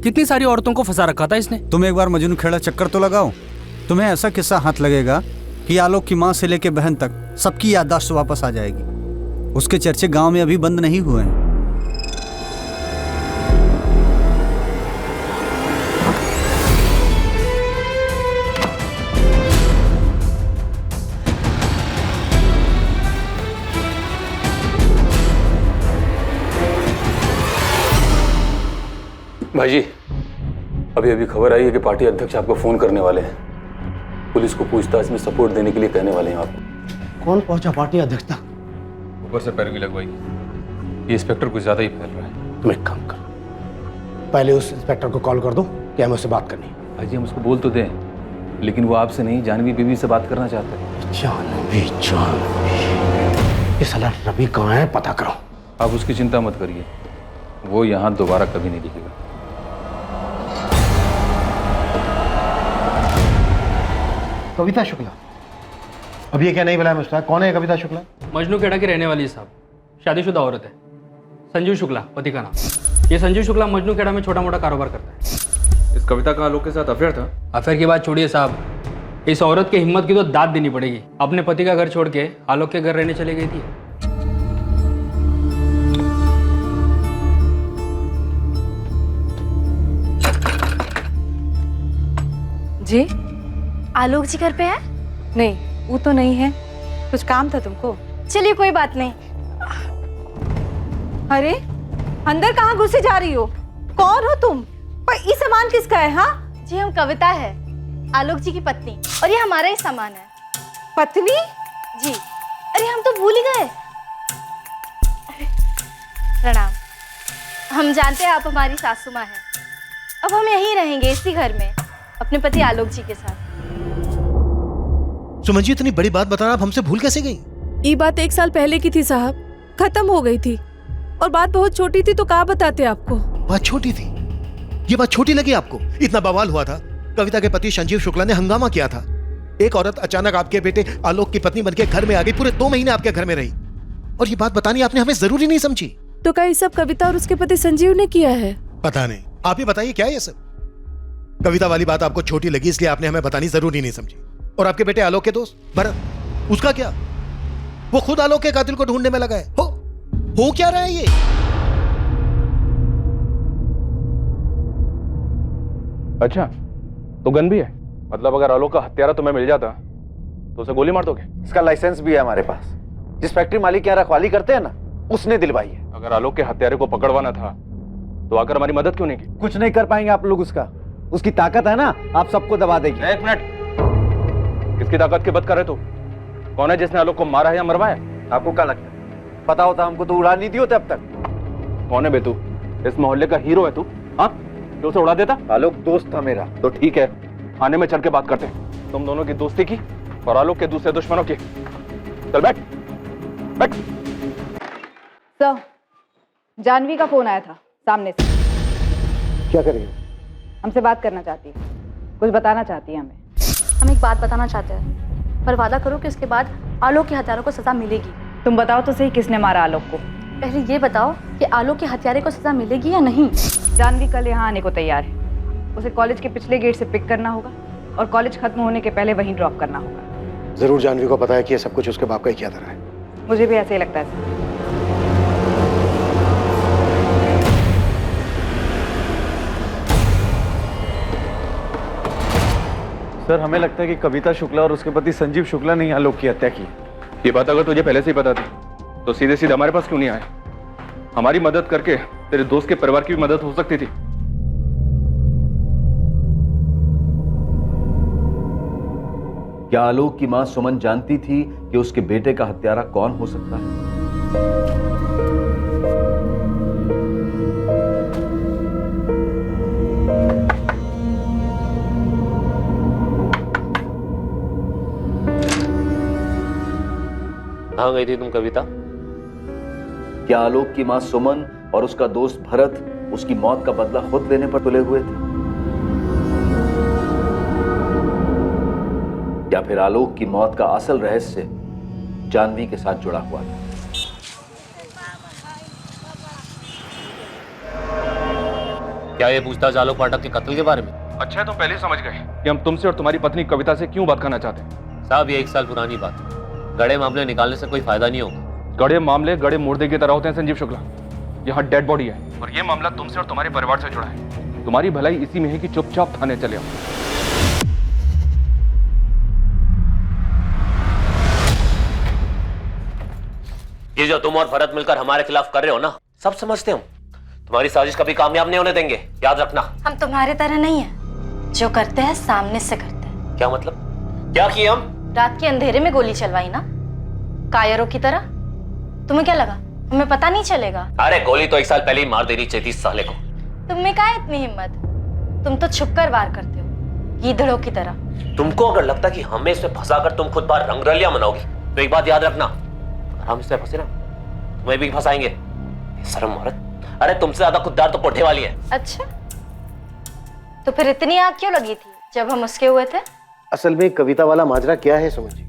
कितनी सारी औरतों को फंसा रखा था इसने। तुम एक बार मजनू खेड़ा चक्कर तो लगाओ, तुम्हें ऐसा किस्सा हाथ लगेगा कि आलोक की माँ से लेके बहन तक सबकी याददाश्त वापस आ जाएगी। उसके चर्चे गांव में अभी बंद नहीं हुए हैं। भाई जी, अभी अभी खबर आई है कि पार्टी अध्यक्ष आपको फोन करने वाले हैं। पुलिस को पूछताछ में सपोर्ट देने के लिए कहने वाले हैं आपको। कौन पहुंचा पार्टी अध्यक्ष तक? ऊपर से पैरवी लगवाई। ये इंस्पेक्टर कुछ ज्यादा ही फैल रहा है। तुम एक काम करो, पहले उस इंस्पेक्टर को कॉल कर दो कि हमें उससे बात करनी है। भाई जी, हम उसको बोल तो दें, लेकिन वो आपसे नहीं, जानवी बीबी से बात करना चाहते हैं। जानवी, ये साला रवि कहाँ है, पता करो। आप उसकी चिंता मत करिए, वो यहाँ दोबारा कभी नहीं दिखेगा। कविता शुक्ला? अब ये क्या नहीं बुलाया मुस्ताक? कौन है कविता शुक्ला? मजनू खेड़ा की रहने वाली है साहब, शादीशुदा औरत है। संजीव शुक्ला पति का नाम। ये संजीव शुक्ला मजनू खेड़ा में छोटा मोटा कारोबार करता है। इस कविता का आलोक के साथ अफेयर था? अफेयर की बात छोड़िए साहब, इस औरत की हिम्मत की तो दाद देनी पड़ेगी। अपने पति का घर छोड़ के आलोक के घर रहने चली गई थी। जी, आलोक जी घर पे है? नहीं, वो तो नहीं है। कुछ काम था तुमको? चलिए कोई बात नहीं। अरे अंदर कहाँ घुसे जा रही हो? कौन हो तुम? पर ये सामान किसका है? हाँ जी, हम कविता है, आलोक जी की पत्नी, और ये हमारा ही सामान है। पत्नी? जी। अरे हम तो भूल ही गए। प्रणाम। हम जानते हैं आप हमारी सासू माँ हैं। अब हम यहीं रहेंगे इसी घर में अपने पति आलोक जी के साथ। सुमन जी, इतनी बड़ी बात बताना आप हमसे भूल कैसे गई? ये बात 1 साल पहले की थी साहब, खत्म हो गई थी। और बात बहुत छोटी थी तो कहाँ बताते आपको। बात छोटी थी? ये बात छोटी लगी आपको? इतना बवाल हुआ था, कविता के पति संजीव शुक्ला ने हंगामा किया था। एक औरत अचानक आपके बेटे आलोक की पत्नी बनके घर में आ गई, पूरे 2 महीने आपके घर में रही, और ये बात बतानी आपने हमें जरूरी नहीं समझी। तो क्या ये सब कविता और उसके पति संजीव ने किया है? पता नहीं, आप ही बताइए क्या ये सब। कविता वाली बात आपको छोटी लगी इसलिए आपने हमें बतानी जरूरी नहीं समझी। और आपके बेटे आलोक के दोस्त भरत, उसका क्या? वो खुद आलोक के कातिल को ढूंढने में लगा है। हो क्या रहा है ये? अच्छा, तो गन भी है? मतलब अगर आलोक का हत्यारा तुम्हें मिल जाता तो उसे गोली मार दोगे? इसका लाइसेंस भी है हमारे पास। जिस फैक्ट्री मालिक यहाँ रखवाली करते हैं ना, उसने दिलवाई है। अगर आलोक के हत्यारे को पकड़वाना था तो आकर हमारी मदद क्यों नहीं की? कुछ नहीं कर पाएंगे आप लोग उसका। उसकी ताकत है ना, आप सबको दबा देगी। 1 मिनट, किसकी ताकत की बात कर रहे तू? कौन है जिसने आलोक को मारा है या मरवाया? आपको क्या लगता है पता होता हमको तो उड़ा नहीं दी होते अब तक। कौन है बे तू? इस मोहल्ले का हीरो है तू? हाँ, जो उसे उड़ा देता? आलोक दोस्त था मेरा। तो ठीक है, थाने में चल के बात करते हैं तुम दोनों की दोस्ती की और आलोक के दूसरे दुश्मनों की। चल बैठ बैठ। सर, जानवी का फोन आया था सामने से। क्या करेंगे? हमसे बात करना चाहती है, कुछ बताना चाहती है हमें। हम एक बात बताना चाहते हैं, पर वादा करो कि उसके बाद आलोक के हत्यारों को सजा मिलेगी। तुम बताओ तो सही, किसने मारा आलोक को? पहले ये बताओ कि आलोक के हत्यारे को सजा मिलेगी या नहीं। जानवी कल यहाँ आने को तैयार है। उसे कॉलेज के पिछले गेट से पिक करना होगा और कॉलेज खत्म होने के पहले वहीं ड्रॉप करना होगा। जरूर जानवी को पता है कि ये सब कुछ उसके बाप का ही किया था। मुझे भी ऐसे ही लगता है सर। सर, हमें लगता है कि कविता शुक्ला और उसके पति संजीव शुक्ला ने आलोक की हत्या की। ये बात अगर तुझे पहले से ही पता थी तो सीधे सीधे हमारे पास क्यों नहीं आए? हमारी मदद करके तेरे दोस्त के परिवार की भी मदद हो सकती थी। क्या आलोक की मां सुमन जानती थी कि उसके बेटे का हत्यारा कौन हो सकता है? कहाँ गई थी तुम कविता? क्या आलोक की मां सुमन और उसका दोस्त भरत उसकी मौत का बदला खुद लेने पर तुले हुए थे? या फिर आलोक की मौत का असल रहस्य जानवी के साथ जुड़ा हुआ था? क्या ये पूछताछ आलोक पाठक के कत्ल के बारे में? अच्छा है तुम पहले ही समझ गए कि हम तुमसे और तुम्हारी पत्नी कविता से क्यों बात करना चाहते हैं। साहब, ये 1 साल पुरानी बात है। गड़े मामले निकालने से कोई फायदा नहीं होगा। गड़े मामले गड़े मुर्दे की तरह होते हैं संजीव शुक्ला। यहाँ डेड बॉडी है और ये मामला तुमसे और तुम्हारे परिवार से जुड़ा है। तुम्हारी भलाई इसी में है कि चुपचाप थाने चले आओ। ये जो तुम और भरत मिलकर हमारे खिलाफ कर रहे हो ना, सब समझते हम। तुम्हारी साजिश कभी कामयाब नहीं होने देंगे, याद रखना। हम तुम्हारे तरह नहीं है, जो करते हैं सामने से करते हैं। क्या मतलब? क्या किए हम? रात के अंधेरे में गोली चलवाई ना, कायरों की तरह। तुम्हें क्या लगा हमें पता नहीं चलेगा? अरे गोली तो 1 साल पहले ही मार देनी चाहिए थी इस साले को। तुम्हें क्या इतनी हिम्मत? तुम तो छुपकर वार करते हो, गीदड़ों की तरह। तुमको अगर लगता कि हमें इसमें फंसाकर तुम खुद बार रंगरलियां मनाओगी तो एक बात याद रखना, हम इसमें फंसे ना तुम्हें भी फंसाएंगे। शर्म औरत। अरे तुमसे ज्यादा खुददार तो कोठे वाली है। अच्छा, तो फिर इतनी आग क्यों लगी थी जब हम उसके हुए थे? असल में कविता वाला माजरा क्या है सुमन जी,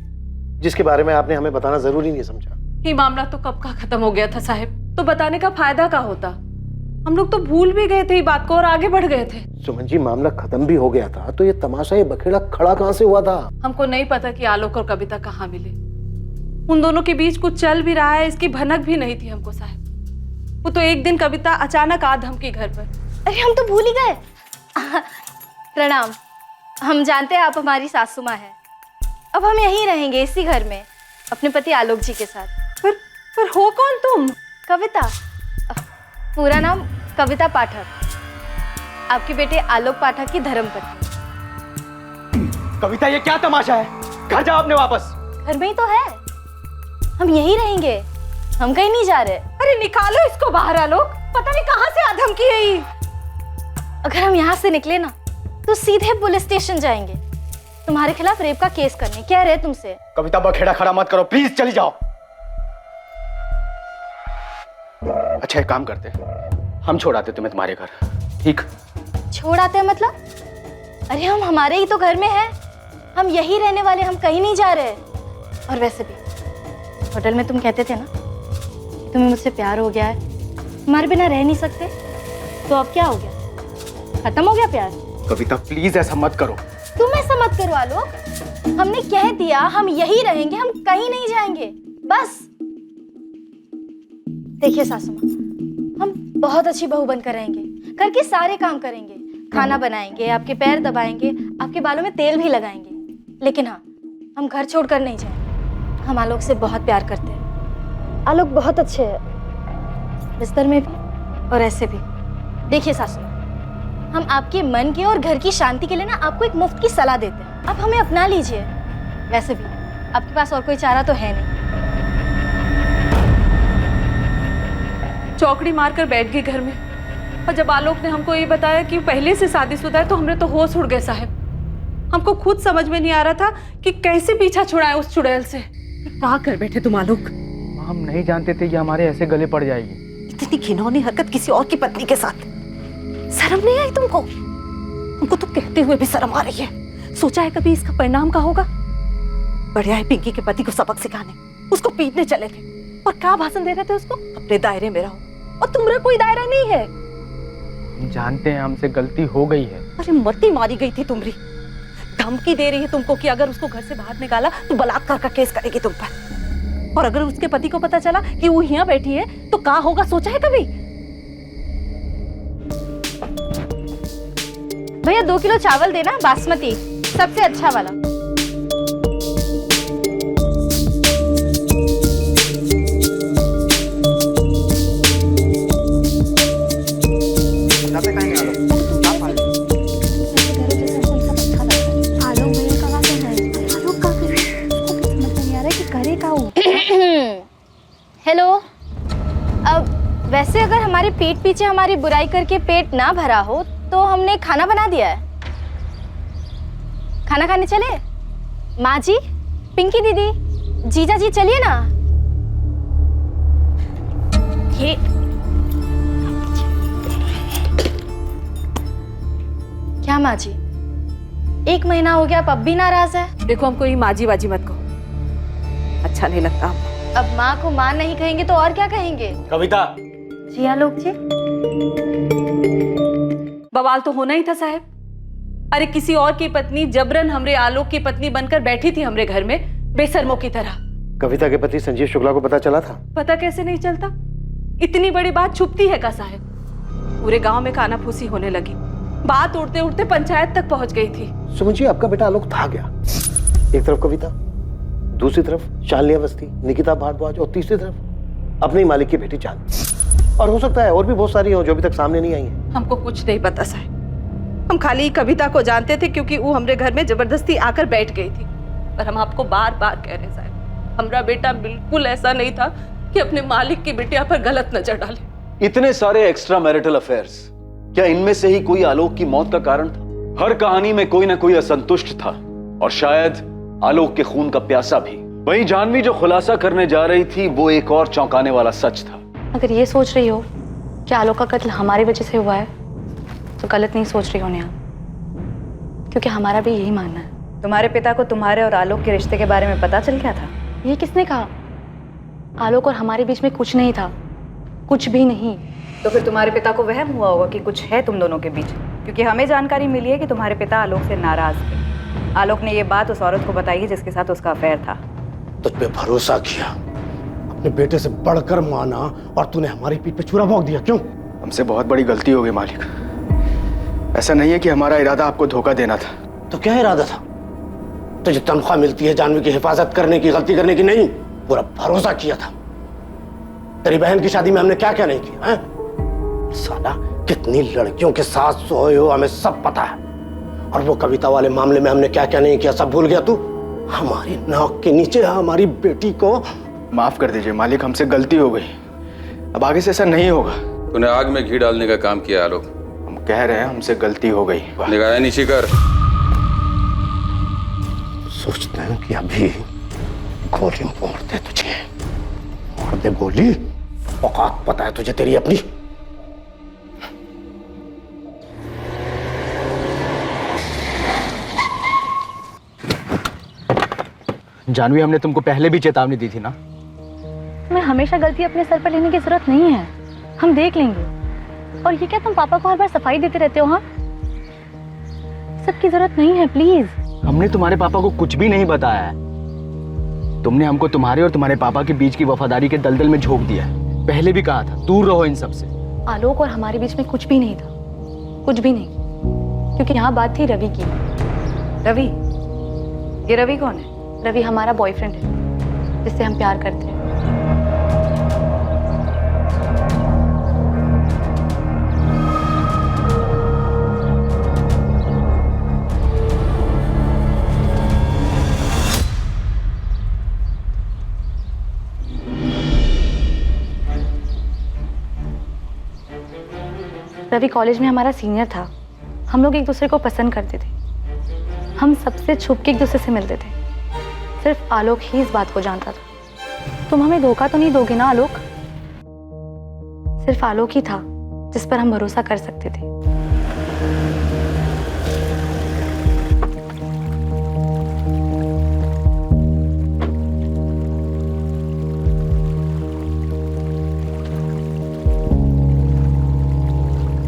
जिसके बारे में आपने हमें बताना जरूरी नहीं समझा? ये मामला तो कब का खत्म हो गया था साहब, तो बताने का फायदा क्या होता? हम लोग तो भूल भी गए थे ये बात को और आगे बढ़ गए थे। सुमन जी, मामला खत्म भी हो गया था तो ये तमाशा, ये बखेड़ा खड़ा कहां से हुआ था? हमको नहीं पता कि आलोक और कविता कहाँ मिले। उन दोनों के बीच कुछ चल भी रहा है इसकी भनक भी नहीं थी हमको साहब। वो तो एक दिन कविता अचानक आ धमकी घर पर। अरे हम तो भूल ही गए। प्रणाम। हम जानते हैं आप हमारी सासू माँ हैं। अब हम यहीं रहेंगे इसी घर में अपने पति आलोक जी के साथ। पर हो कौन तुम? कविता। पूरा नाम कविता पाठक, आपके बेटे आलोक पाठक की धर्मपत्नी। कविता, ये क्या तमाशा है? घर जाओ अपने वापस। घर में ही तो है, हम यहीं रहेंगे, हम कहीं नहीं जा रहे। अरे निकालो इसको बाहर आलोक, पता नहीं कहां से आधम की है ये। अगर हम यहाँ से निकले ना तो सीधे पुलिस स्टेशन जाएंगे, तुम्हारे खिलाफ रेप का केस करने। कह रहे तुमसे। कविता, बखेड़ा खड़ा मत करो प्लीज, चली जाओ। अच्छा एक काम करते हैं, हम छोड़ आते तुम्हें तुम्हारे घर, ठीक? छोड़ आते हैं मतलब? अरे हम हमारे ही तो घर में हैं, हम यही रहने वाले, हम कहीं नहीं जा रहे। और वैसे भी होटल में तुम कहते थे ना कि तुम्हें मुझसे प्यार हो गया है, हमारे बिना रह नहीं सकते, तो अब क्या हो गया? खत्म हो गया प्यार? कविता प्लीज ऐसा मत करो। तुम ऐसा मत करो आलोक, हमने कह दिया हम यही रहेंगे, हम कहीं नहीं जाएंगे, बस। देखिए सासू माँ, हम बहुत अच्छी बहू बनकर रहेंगे, घर के सारे काम करेंगे, खाना बनाएंगे, आपके पैर दबाएंगे, आपके बालों में तेल भी लगाएंगे, लेकिन हाँ, हम घर छोड़कर नहीं जाएंगे। हम आलोक से बहुत प्यार करते हैं, आलोक बहुत अच्छे है, बिस्तर में भी और ऐसे भी। देखिए सासू माँ, हम आपके मन के और घर की शांति के लिए ना आपको एक मुफ्त की सलाह देते हैं, आप हमें अपना लीजिए। वैसे भी आपके पास और कोई चारा तो है नहीं। चौकड़ी मारकर बैठ गई घर में, और जब आलोक ने हमको ये बताया कि पहले से शादीशुदा है तो हमने तो होश उड़ गए साहब। हमको खुद समझ में नहीं आ रहा था कि कैसे पीछा छुड़ाए उस चुड़ैल से। क्या कर बैठे तुम आलोक? हम नहीं जानते थे कि हमारे ऐसे गले पड़ जाएगी। इतनी घिनौनी हरकत किसी और की पत्नी के साथ, शर्म नहीं आई तुमको? हमको तो कहते हुए भी शर्म आ रही है। सोचा है कभी इसका परिणाम क्या होगा? बढ़िया है पिंकी के पति को सबक सिखाने, उसको पीटने चले थे, और क्या भाषण दे रहे थे उसको? अपने दायरे में रहो, और तुम्हारा कोई दायरा नहीं है। हम जानते हैं हमसे गलती हो गई है। अरे मती मारी गई थी तुम्हारी, धमकी दे रही है तुमको कि अगर उसको घर से बाहर निकाला तो बलात्कार का केस करेगी तुम पर, और अगर उसके पति को पता चला कि वो यहाँ बैठी है तो क्या होगा? सोचा है कभी? भैया 2 किलो चावल देना, बासमती, सबसे अच्छा वाला। हेलो, अब वैसे अगर हमारे पीठ पीछे हमारी बुराई करके पेट ना भरा हो तो हमने खाना बना दिया है। खाना खाने चले? माँ जी, पिंकी दीदी, जीजा जी, चलिए ना। ये क्या माँ जी, 1 महीना हो गया, आप अब भी नाराज है? देखो हमको ये माजी बाजी मत कहो, अच्छा नहीं लगता। अब माँ को माँ नहीं कहेंगे तो और क्या कहेंगे? कविता जी आलोक जी। बवाल तो होना ही था साहब। अरे किसी और की पत्नी जबरन हमरे आलोक की पत्नी बनकर बैठी थी हमरे घर में, बेशर्मों की तरह। कविता के पति संजीव शुक्ला को पता चला था? पता कैसे नहीं चलता? इतनी बड़ी बात छुपती है का साहब? पूरे गांव में कानाफूसी होने लगी, बात उड़ते उड़ते पंचायत तक पहुंच गई थी। सुमन जी, आपका बेटा आलोक था गया। एक तरफ कविता, दूसरी तरफ शालिनी अवस्थी, निकिता भारद्वाज, और तीसरी तरफ अपने ही मालिक की बेटी चांद। और हो सकता है और भी बहुत सारी हो जो अभी तक सामने नहीं आई है। हमको कुछ नहीं पता साहब, हम खाली कविता को जानते थे क्योंकि वो हमरे घर में जबरदस्ती आकर बैठ गई थी। पर हम आपको बार बार कह रहे साहब, हमारा बेटा बिल्कुल ऐसा नहीं था कि अपने मालिक की बिटिया पर गलत नजर डाले। इतने सारे एक्स्ट्रा मैरिटल अफेयर्स, क्या इनमें से ही कोई आलोक की मौत का कारण था? हर कहानी में कोई ना कोई असंतुष्ट था, और शायद आलोक के खून का प्यासा भी। वहीं जानवी जो खुलासा करने जा रही थी वो एक और चौंकाने वाला सच था। अगर ये सोच रही हो कि आलोक का कत्ल हमारी वजह से हुआ है तो गलत नहीं सोच रही हो नेहा, क्योंकि हमारा भी यही मानना है। तुम्हारे पिता को तुम्हारे और आलोक के रिश्ते के बारे में पता चल गया था? ये किसने कहा? आलोक और हमारे बीच में कुछ नहीं था, कुछ भी नहीं। तो फिर तुम्हारे पिता को वहम हुआ होगा कि कुछ है तुम दोनों के बीच, क्योंकि हमें जानकारी मिली है कि तुम्हारे पिता आलोक से नाराज थे। आलोक ने ये बात उस औरत को बताई है जिसके साथ उसका अफेयर था। तुझ पे भरोसा किया, अपने बेटे से बढ़कर माना, और तूने हमारी पीठ पे छुरा भोंक दिया। क्यों? हमसे बहुत बड़ी गलती हो गई मालिक। ऐसा नहीं है कि हमारा इरादा आपको धोखा देना था। तो क्या इरादा था? तुझे तनख्वाह मिलती है जानवी की हिफाजत करने की, गलती करने की नहीं। पूरा भरोसा किया था। तेरी बहन की शादी में हमने क्या क्या नहीं किया है? साला कितनी लड़कियों के साथ सोए हो हमें सब पता है, और वो कविता वाले मामले में हमने क्या क्या नहीं किया सब भूल गया तू? हमारी नाक के नीचे हमारी बेटी को। माफ कर दीजिए मालिक, हमसे गलती हो गई, अब आगे से ऐसा नहीं होगा। तूने आग में घी डालने का काम किया आलोक। हम कह रहे हैं हमसे गलती हो गई। निगाहें नीची कर। सोचते हैं कि अभी गोली मोड़ दे तुझे, मोड़ दे गोली औकात पता है तुझे तेरी अपनी? जानवी, हमने तुमको पहले भी चेतावनी दी थी ना। मैं हमेशा गलती अपने सर पर लेने की जरूरत नहीं है, हम देख लेंगे। और ये क्या तुम पापा को हर बार सफाई देते रहते हो? हाँ, सबकी जरूरत नहीं है, प्लीज। हमने तुम्हारे पापा को कुछ भी नहीं बताया है। तुमने हमको तुम्हारे और तुम्हारे पापा के बीच की वफादारी के दलदल में झोंक दिया है। पहले भी कहा था दूर रहो इन सब से। आलोक और हमारे बीच में कुछ भी नहीं था, कुछ भी नहीं, क्योंकि यहाँ बात थी रवि की। रवि? ये रवि कौन है? रवि हमारा बॉयफ्रेंड है, जिससे हम प्यार करते हैं। रवि कॉलेज में हमारा सीनियर था। हम लोग एक दूसरे को पसंद करते थे। हम सबसे छुप के एक दूसरे से मिलते थे। सिर्फ आलोक ही इस बात को जानता था। तुम हमें धोखा तो नहीं दोगे ना आलोक? सिर्फ आलोक ही था जिस पर हम भरोसा कर सकते थे।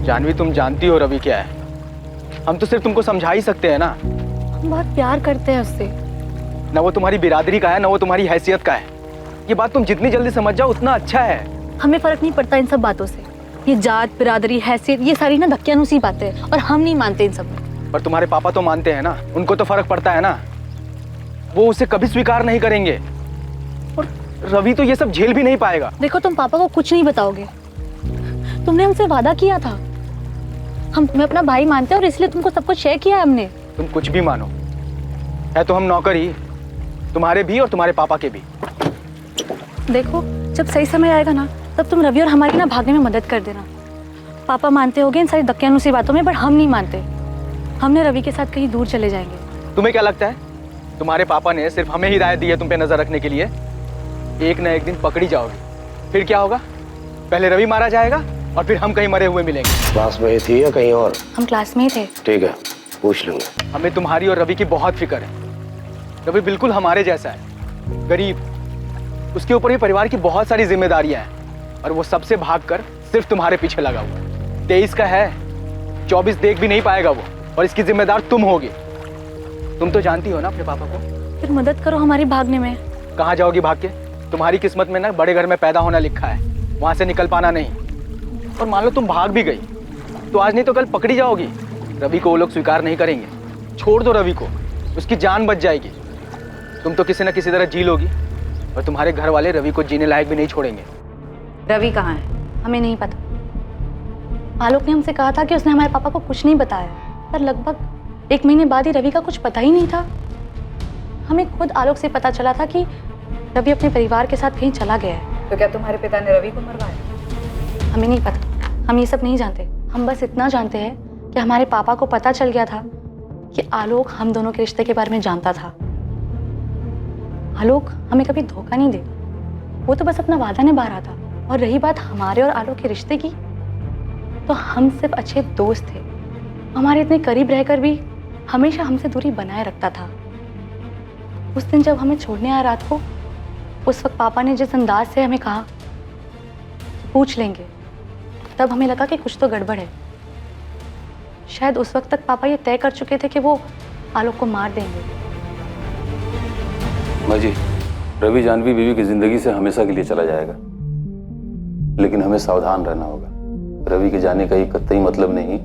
जानवी, तुम जानती हो रवि क्या है। हम तो सिर्फ तुमको समझा ही सकते हैं ना। हम बहुत प्यार करते हैं उससे। ना वो तुम्हारी बिरादरी का है, ना वो तुम्हारी हैसियत का है। ये बात तुम जितनी जल्दी समझ जाओ उतना अच्छा है। हमें फर्क नहीं पड़ता इन सब बातों से। ये जात, बिरादरी, हैसियत, ये सारी ना धक्कियानुसी बातें हैं और हम नहीं मानते इन सब में। पर तुम्हारे पापा तो मानते हैं ना, उनको तो फर्क पड़ता है ना। वो उसे कभी स्वीकार नहीं करेंगे और रवि तो ये सब झेल भी नहीं पाएगा। देखो, तुम पापा को कुछ नहीं बताओगे। तुमने हमसे वादा किया था। हम तुम्हें अपना भाई मानते हैं और इसलिए तुमको सब कुछ शेयर किया है हमने। तुम कुछ भी मानो, है तो हम नौकर ही, तुम्हारे भी और तुम्हारे पापा के भी। देखो, जब सही समय आएगा ना, तब तुम रवि और हमारी ना भागने में मदद कर देना। पापा मानते होंगे इन सारी धक्कियानुसी बातों में, पर हम नहीं मानते। हमने रवि के साथ कहीं दूर चले जाएंगे। तुम्हें क्या लगता है तुम्हारे पापा ने सिर्फ हमें हिदायत दी है तुम पे नजर रखने के लिए? एक न एक दिन पकड़ी जाओगी। फिर क्या होगा? पहले रवि मारा जाएगा और फिर हम कहीं मरे हुए मिलेंगे। क्लास में ही थी या कहीं और? हम क्लास में ही थे। ठीक है, पूछ लूंगा। हमें तुम्हारी और रवि की बहुत फिक्र है। रवि बिल्कुल हमारे जैसा है, गरीब। उसके ऊपर भी परिवार की बहुत सारी जिम्मेदारियां हैं और वो सबसे भागकर सिर्फ तुम्हारे पीछे लगा हुआ है। 23 का है, 24 देख भी नहीं पाएगा वो, और इसकी जिम्मेदार तुम होगी। तुम तो जानती हो ना अपने पापा को। फिर मदद करो हमारी भागने में। कहाँ जाओगी भाग के? तुम्हारी किस्मत में ना बड़े घर में पैदा होना लिखा है, वहां से निकल पाना नहीं। और मान लो तुम भाग भी गई तो आज नहीं तो कल पकड़ी जाओगी। रवि को वो लोग स्वीकार नहीं करेंगे। छोड़ दो रवि को, उसकी जान बच जाएगी। तुम तो किसी न किसी तरह जी लोगी और तुम्हारे घर वाले रवि को जीने लायक भी नहीं छोड़ेंगे। रवि कहाँ है? हमें नहीं पता। आलोक ने हमसे कहा था कि उसने हमारे पापा को कुछ नहीं बताया, पर लगभग 1 महीने बाद ही रवि का कुछ पता ही नहीं था। हमें खुद आलोक से पता चला था कि रवि अपने परिवार के साथ कहीं चला गया है। तो क्या तुम्हारे पिता ने रवि को मरवाया? हमें नहीं पता, हम ये सब नहीं जानते। हम बस इतना जानते हैं कि हमारे पापा को पता चल गया था कि आलोक हम दोनों के रिश्ते के बारे में जानता था। आलोक हमें कभी धोखा नहीं देगा, वो तो बस अपना वादा निभा रहा था। और रही बात हमारे और आलोक के रिश्ते की, तो हम सिर्फ अच्छे दोस्त थे। हमारे इतने करीब रहकर भी हमेशा हमसे दूरी बनाए रखता था। उस दिन जब हमें छोड़ने आया रात को, उस वक्त पापा ने जिस अंदाज से हमें कहा पूछ लेंगे, तब हमें लगा कि कुछ तो गड़बड़ है। शायद उस वक्त तक पापा ये तय कर चुके थे कि वो आलोक को मार देंगे। माँ जी, रवि जानवी बीवी की जिंदगी से हमेशा के लिए चला जाएगा, लेकिन हमें सावधान रहना होगा। रवि के जाने का ये कतई मतलब नहीं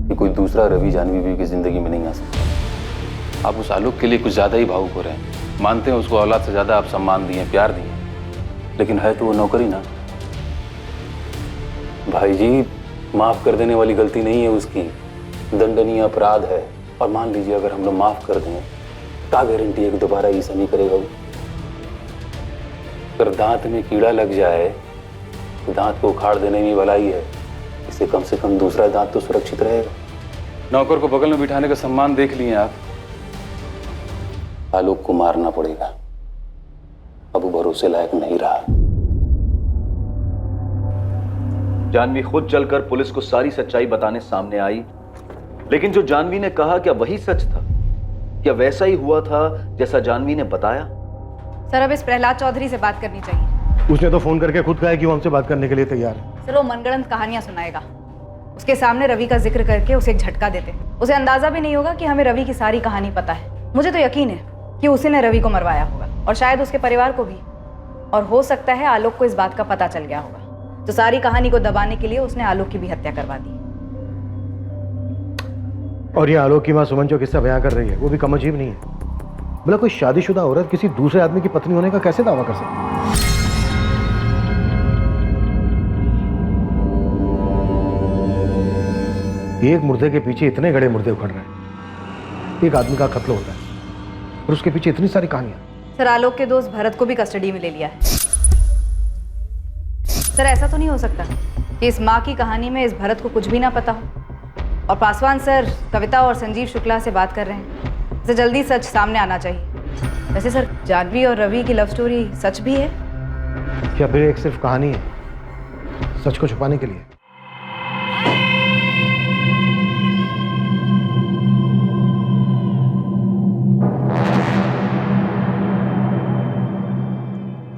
कि कोई दूसरा रवि जानवी बीवी की जिंदगी में नहीं आ सकता। आप उस आलोक के लिए कुछ ज्यादा ही भावुक हो रहे हैं। मानते हैं उसको औलाद से ज्यादा आप सम्मान दिए, प्यार दिए, लेकिन है तो वो नौकरी ना। भाई जी, माफ कर देने वाली गलती नहीं है उसकी, दंडनीय अपराध है। और मान लीजिए अगर हम लोग माफ कर दें, क्या गारंटी है कि दोबारा ऐसा नहीं करेगा वो? अगर दांत में कीड़ा लग जाए तो दांत को उखाड़ देने में भलाई है, इससे कम से कम दूसरा दांत तो सुरक्षित रहेगा। नौकर को बगल में बिठाने का सम्मान देख लिए आप। आलोक को मारना पड़ेगा, अब वो भरोसे लायक नहीं रहा। जानवी खुद चलकर पुलिस को सारी सच्चाई बताने सामने आई, लेकिन जो जानवी ने कहा क्या वही सच था? क्या वैसा ही हुआ था जैसा जानवी ने बताया? सर अब इस प्रहलाद चौधरी से बात करनी चाहिए। उसने तो फोन करके खुद कहा है कि वो हमसे बात करने के लिए तैयार है। सर वो मनगढ़ंत कहानियां सुनाएगा। उसके सामने रवि का जिक्र करके उसे एक झटका देते, उसे अंदाजा भी नहीं होगा कि हमें रवि की सारी कहानी पता है। मुझे तो यकीन है कि उसी ने रवि को मरवाया होगा और शायद उसके परिवार को भी, और हो सकता है आलोक को इस बात का पता चल गया होगा, तो सारी कहानी को दबाने के लिए उसने आलोक की भी हत्या करवा दी। और ये आलोक की मां सुमन जो किस्सा बयां कर रही है वो भी कम अजीब नहीं है। बोला कोई शादीशुदा औरत किसी दूसरे आदमी की पत्नी होने का कैसे दावा कर सकती है? एक मुर्दे के पीछे इतने गड़े मुर्दे उखड़ रहे हैं। एक आदमी का कत्ल होता है और उसके पीछे इतनी सारी कहानियां। सर आलोक के दोस्त भरत को भी कस्टडी में ले लिया है। सर ऐसा तो नहीं हो सकता कि इस माँ की कहानी में इस भरत को कुछ भी ना पता हो, और पासवान सर कविता और संजीव शुक्ला से बात कर रहे हैं, इसे जल्दी सच सामने आना चाहिए। वैसे सर जानवी और रवि की लव स्टोरी सच भी है क्या फिर एक सिर्फ कहानी है सच को छुपाने के लिए?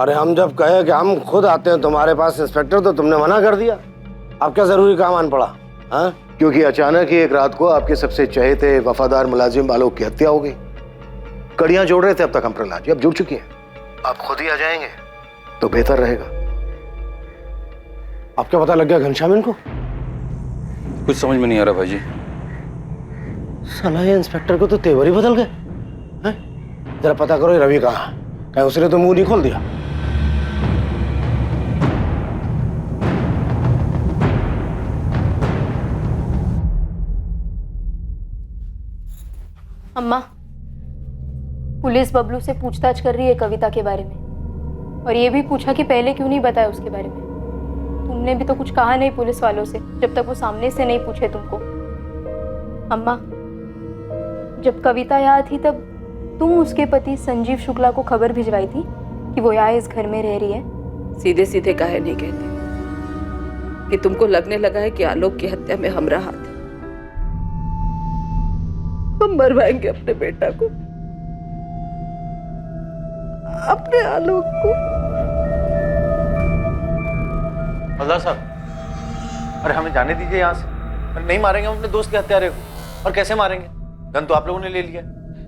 अरे हम जब कहे कि हम खुद आते हैं तुम्हारे पास इंस्पेक्टर, तो तुमने मना कर दिया। अब क्या जरूरी काम आन पड़ा? हाँ, क्योंकि अचानक ही एक रात को आपके सबसे चहेते वफादार मुलाजिम आलोक की हत्या हो गई। कड़ियां जोड़ रहे थे अब तक हम प्रहलाद जी, अब जुड़ चुकी हैं। आप खुद ही आ जाएंगे तो बेहतर रहेगा। अब क्या पता लग गया घनश्याम इनको? कुछ समझ में नहीं आ रहा भाई जी। साला ये इंस्पेक्टर को तो तेवर ही बदल गए हैं। जरा पता करो ये रवि कहाँ, कहीं उसने तो मुंह नहीं खोल दिया। अम्मा, पुलिस बबलू से पूछताछ कर रही है कविता के बारे में, और ये भी पूछा कि पहले क्यों नहीं बताया उसके बारे में। तुमने भी तो कुछ कहा नहीं पुलिस वालों से जब तक वो सामने से नहीं पूछे तुमको। अम्मा, जब कविता यहाँ थी तब तुम उसके पति संजीव शुक्ला को खबर भिजवाई थी कि वो यहाँ इस घर में रह रही है। सीधे सीधे काहे नहीं कहते कि तुमको लगने लगा है कि आलोक की हत्या में हमारा हाथ है? हम मरवाएंगे अपने बेटा को, अपने आलोक को। हवलदार साहब, अरे हमें जाने दीजिए यहाँ से। नहीं मारेंगे हम अपने दोस्त के हत्यारे को। और कैसे मारेंगे? गन तो आप लोगों ने ले लिया।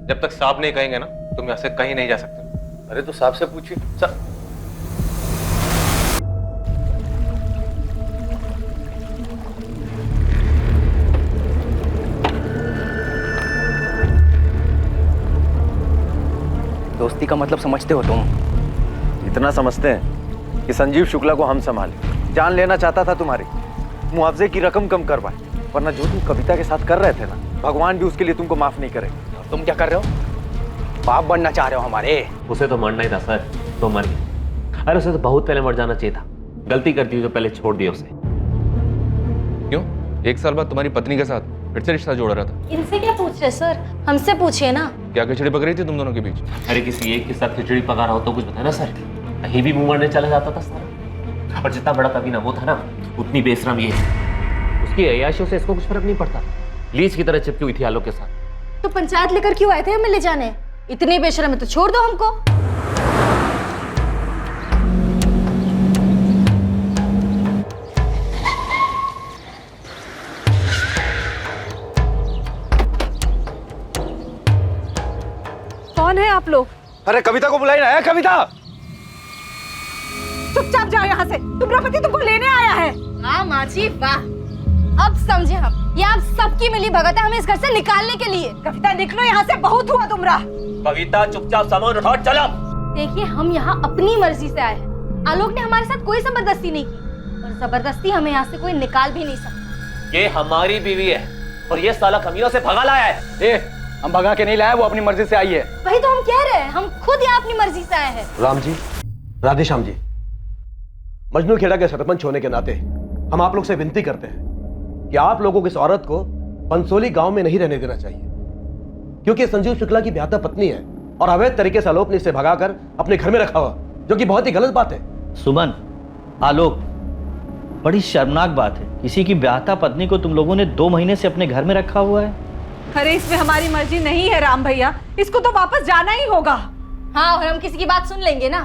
जब तक साहब नहीं कहेंगे ना तुम यहाँ से कहीं नहीं जा सकते। अरे तो साहब से पूछिए। दोस्ती का मतलब समझते हो तुम? इतना समझते हैं कि संजीव शुक्ला को हम संभाले। जान लेना चाहता था तुम्हारी, मुआवजे की रकम कम करवाए, वरना जो तुम कविता के साथ कर रहे थे ना, भगवान भी उसके लिए तुमको माफ नहीं करेगा। तुम क्या कर रहे हो? बाप बनना चाह रहे हो हमारे? उसे तो मरना ही था सर, तो मर गया। अरे उसे तो बहुत पहले मर जाना चाहिए था। गलती करती हुई तो पहले छोड़ दिया उसे। क्यों? 1 साल बाद तुम्हारी पत्नी के साथ फिर से रिश्ता जोड़ रहा था। इनसे क्या पूछ रहे सर, हमसे पूछिए ना। क्या खिचड़ी पक रही थी तुम दोनों के बीच? अरे किसी एक के साथ खिचड़ी पका रहा हो तो कुछ बताया ना सर। कहीं भी मुंह मारने चला जाता था सर। और जितना बड़ा कभी ना वो था ना, उतनी बेशरम ये है। उसकी अय्याशियों से इसको कुछ फर्क नहीं पड़ता। लीज की तरह चिपकी हुई थी आलोक के साथ। तो पंचायत लेकर क्यों आए थे हमें ले जाने? इतनी बेशरम है तो छोड़ दो हमको। कौन है आप लोग? अरे कविता को बुलाई ना है। कविता, चुपचाप जाओ यहाँ से। तुम्हारा पति तुमको लेने आया है। वाह माँ जी वाह, अब समझे हम। ये आप सबकी मिली भगत है हमें इस घर से निकालने के लिए। कविता निकलो यहाँ से, बहुत हुआ तुमरा। कविता चुपचाप सामान उठाओ, चलो। देखिए हम यहाँ अपनी मर्जी से आए हैं। आलोक ने हमारे साथ कोई जबरदस्ती नहीं की, और जबरदस्ती हमें यहाँ से कोई निकाल भी नहीं सकता। ये हमारी बीवी है और ये साला कमीनों से भगा लाया है। हम भगा के नहीं लाए, वो अपनी मर्जी से आई है। वही तो हम कह रहे हैं, हम खुद यहाँ अपनी मर्जी से आए हैं। राम जी, राधेश्याम जी, मजनू खेड़ा के सरपंच होने के नाते हम आप लोग से विनती करते हैं कि आप लोगों को इस औरत को पंसोली गांव में नहीं रहने देना चाहिए, क्योंकि संजीव शुक्ला की ब्याहता पत्नी है और अवैध तरीके से आलोक ने इसे भगाकर अपने घर में रखा हुआ, जो कि बहुत ही गलत बात है। सुमन, आलोक, बड़ी शर्मनाक बात है, किसी की ब्याहता पत्नी को तुम लोगों ने 2 महीने से अपने घर में रखा हुआ है। अरे इसमें हमारी मर्जी नहीं है राम भैया, इसको तो वापस जाना ही होगा। हाँ, और हम किसी की बात सुन लेंगे ना,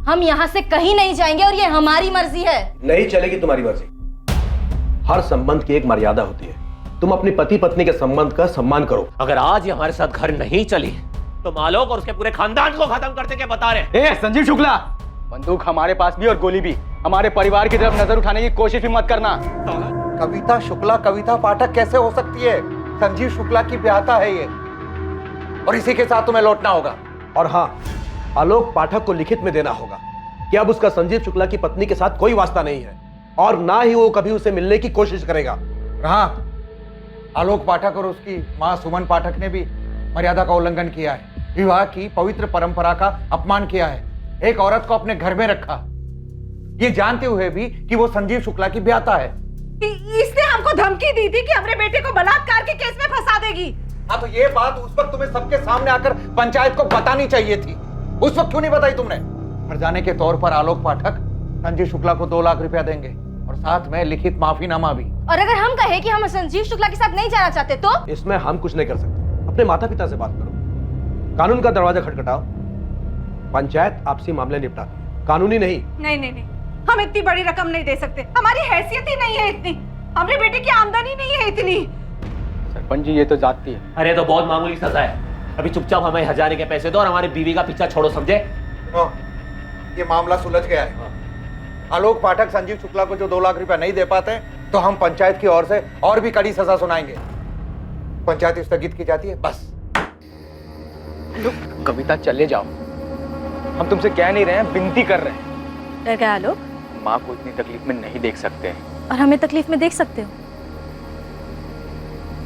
हम यहाँ से कहीं नहीं जाएंगे और ये हमारी मर्जी है। नहीं चलेगी तुम्हारी मर्जी। हर संबंध की एक मर्यादा होती है। तुम अपनी पति पत्नी के संबंध का सम्मान करो। अगर आज ये हमारे साथ घर नहीं चली तो आलोक और उसके पूरे खानदान को खत्म कर देंगे, बता रहे। ए संजीव शुक्ला, बंदूक हमारे पास भी और गोली भी। हमारे परिवार की तरफ नजर उठाने की कोशिश भी मत करना। कविता शुक्ला कविता पाठक कैसे हो सकती है? संजीव शुक्ला की ब्याहता है ये, और इसी के साथ तुम्हें लौटना होगा। और हाँ, आलोक पाठक को लिखित में देना होगा कि अब उसका संजीव शुक्ला की पत्नी के साथ कोई वास्ता नहीं है और ना ही वो कभी उसे मिलने की कोशिश करेगा। हाँ, आलोक पाठक और उसकी मां सुमन पाठक ने भी मर्यादा का उल्लंघन किया है, विवाह की पवित्र परंपरा का अपमान किया है, एक औरत को अपने घर में रखा, ये जानते हुए भी कि वो संजीव शुक्ला की ब्याहता है। इसने हमको धमकी दी थी कि अपने बेटे को बलात्कार के केस में फंसा देगी। हाँ, तो ये बात उस वक्त तुम्हें सबके सामने आकर पंचायत को बतानी चाहिए थी। उस वक्त क्यों नहीं बताई तुमने? हरजाने के तौर पर आलोक पाठक संजीव शुक्ला को 2 लाख रुपया देंगे और साथ में लिखित माफीनामा भी। और अगर हम कहें कि हम संजीव शुक्ला के साथ नहीं जाना चाहते तो? इसमें हम कुछ नहीं कर सकते। अपने माता पिता से बात करो, कानून का दरवाजा खटखटाओ, पंचायत आपसी मामले निपटाती है, कानूनी नहीं। नहीं, हम इतनी बड़ी रकम नहीं दे सकते, हमारी हैसियत ही नहीं है इतनी, हमारे बेटे की आमदनी नहीं है इतनी। सरपंच जी, ये तो जाती है। अरे तो बहुत मामूली सजा है, अभी चुपचाप हमें हजारे के पैसे दो और हमारी बीवी का पीछा छोड़ो, समझे? ये मामला सुलझ गया है। आलोक पाठक संजीव शुक्ला को जो 2 लाख रुपया नहीं दे पाते तो हम पंचायत की ओर से और भी कड़ी सजा सुनाएंगे। पंचायत स्थगित की जाती है, बस। कविता, चले जाओ, हम तुमसे कह नहीं रहे हैं, विनती कर रहे हैं। डर गया आलोक? माँ को इतनी तकलीफ में नहीं देख सकते हैं। और हमें तकलीफ में देख सकते हो?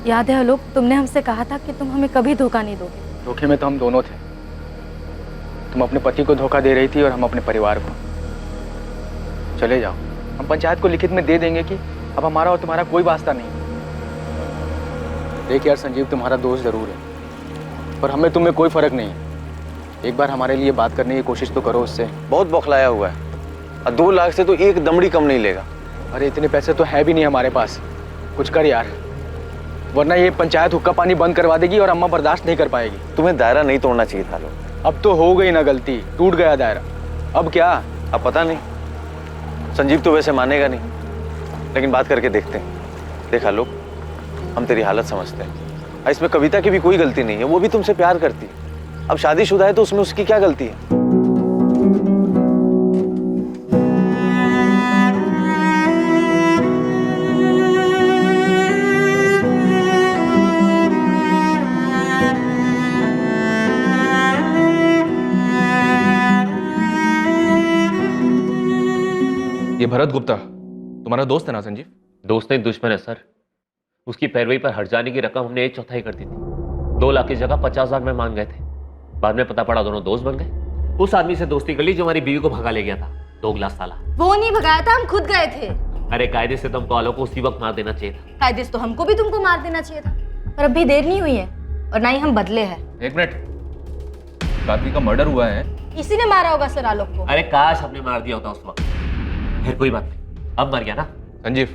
याद है आलोक, तुमने हमसे कहा था कि तुम हमें कभी धोखा नहीं दोगे। धोखे में तो हम दोनों थे। तुम अपने पति को धोखा दे रही थी और हम अपने परिवार को। चले जाओ, हम पंचायत को लिखित में दे देंगे कि अब हमारा और तुम्हारा कोई वास्ता नहीं। देख यार संजीव, तुम्हारा दोस्त जरूर है, पर हमें तुम्हें कोई फर्क नहीं है। एक बार हमारे लिए बात करने की कोशिश तो करो उससे। बहुत बौखलाया हुआ है, 2 लाख से तो एक दमड़ी कम नहीं लेगा। अरे इतने पैसे तो है भी नहीं हमारे पास, कुछ कर यार, वरना ये पंचायत हुक्का पानी बंद करवा देगी और अम्मा बर्दाश्त नहीं कर पाएगी। तुम्हें दायरा नहीं तोड़ना चाहिए था लोग। अब तो हो गई ना गलती, टूट गया दायरा, अब क्या? अब पता नहीं, संजीव तो वैसे मानेगा नहीं, लेकिन बात करके देखते हैं। देखा लोग, हम तेरी हालत समझते हैं, इसमें कविता की भी कोई गलती नहीं है, वो भी तुमसे प्यार करती है। अब शादीशुदा है तो उसमें उसकी क्या गलती है? ये भरत गुप्ता तुम्हारा दोस्त है ना संजीव? दोस्त नहीं, दुश्मन है सर। उसकी पैरवी पर हट जाने की रकम हमने 1/4 कर दी थी। 2 लाख की जगह 50 लाख में मान गए थे। बाद में पता पड़ा दोनों दोस्त बन गए। उस आदमी से दोस्ती कर ली जो हमारी बीवी को भगा ले गया था, दोगला साला। वो नहीं भगाया था, हम खुद गए थे। अरे कायदे से तुमको आलोक को उसी वक्त मार देना चाहिए था। कायदे से तो हमको भी तुमको मार देना चाहिए था, पर अभी देर नहीं हुई है और ना ही हम बदले हैं। 1 मिनट, आदमी का मर्डर हुआ है। इसी ने मारा होगा सर आलोक को। अरे काश हमने मार दिया होता उस वक्त। फिर कोई बात नहीं, अब मर गया ना। संजीव,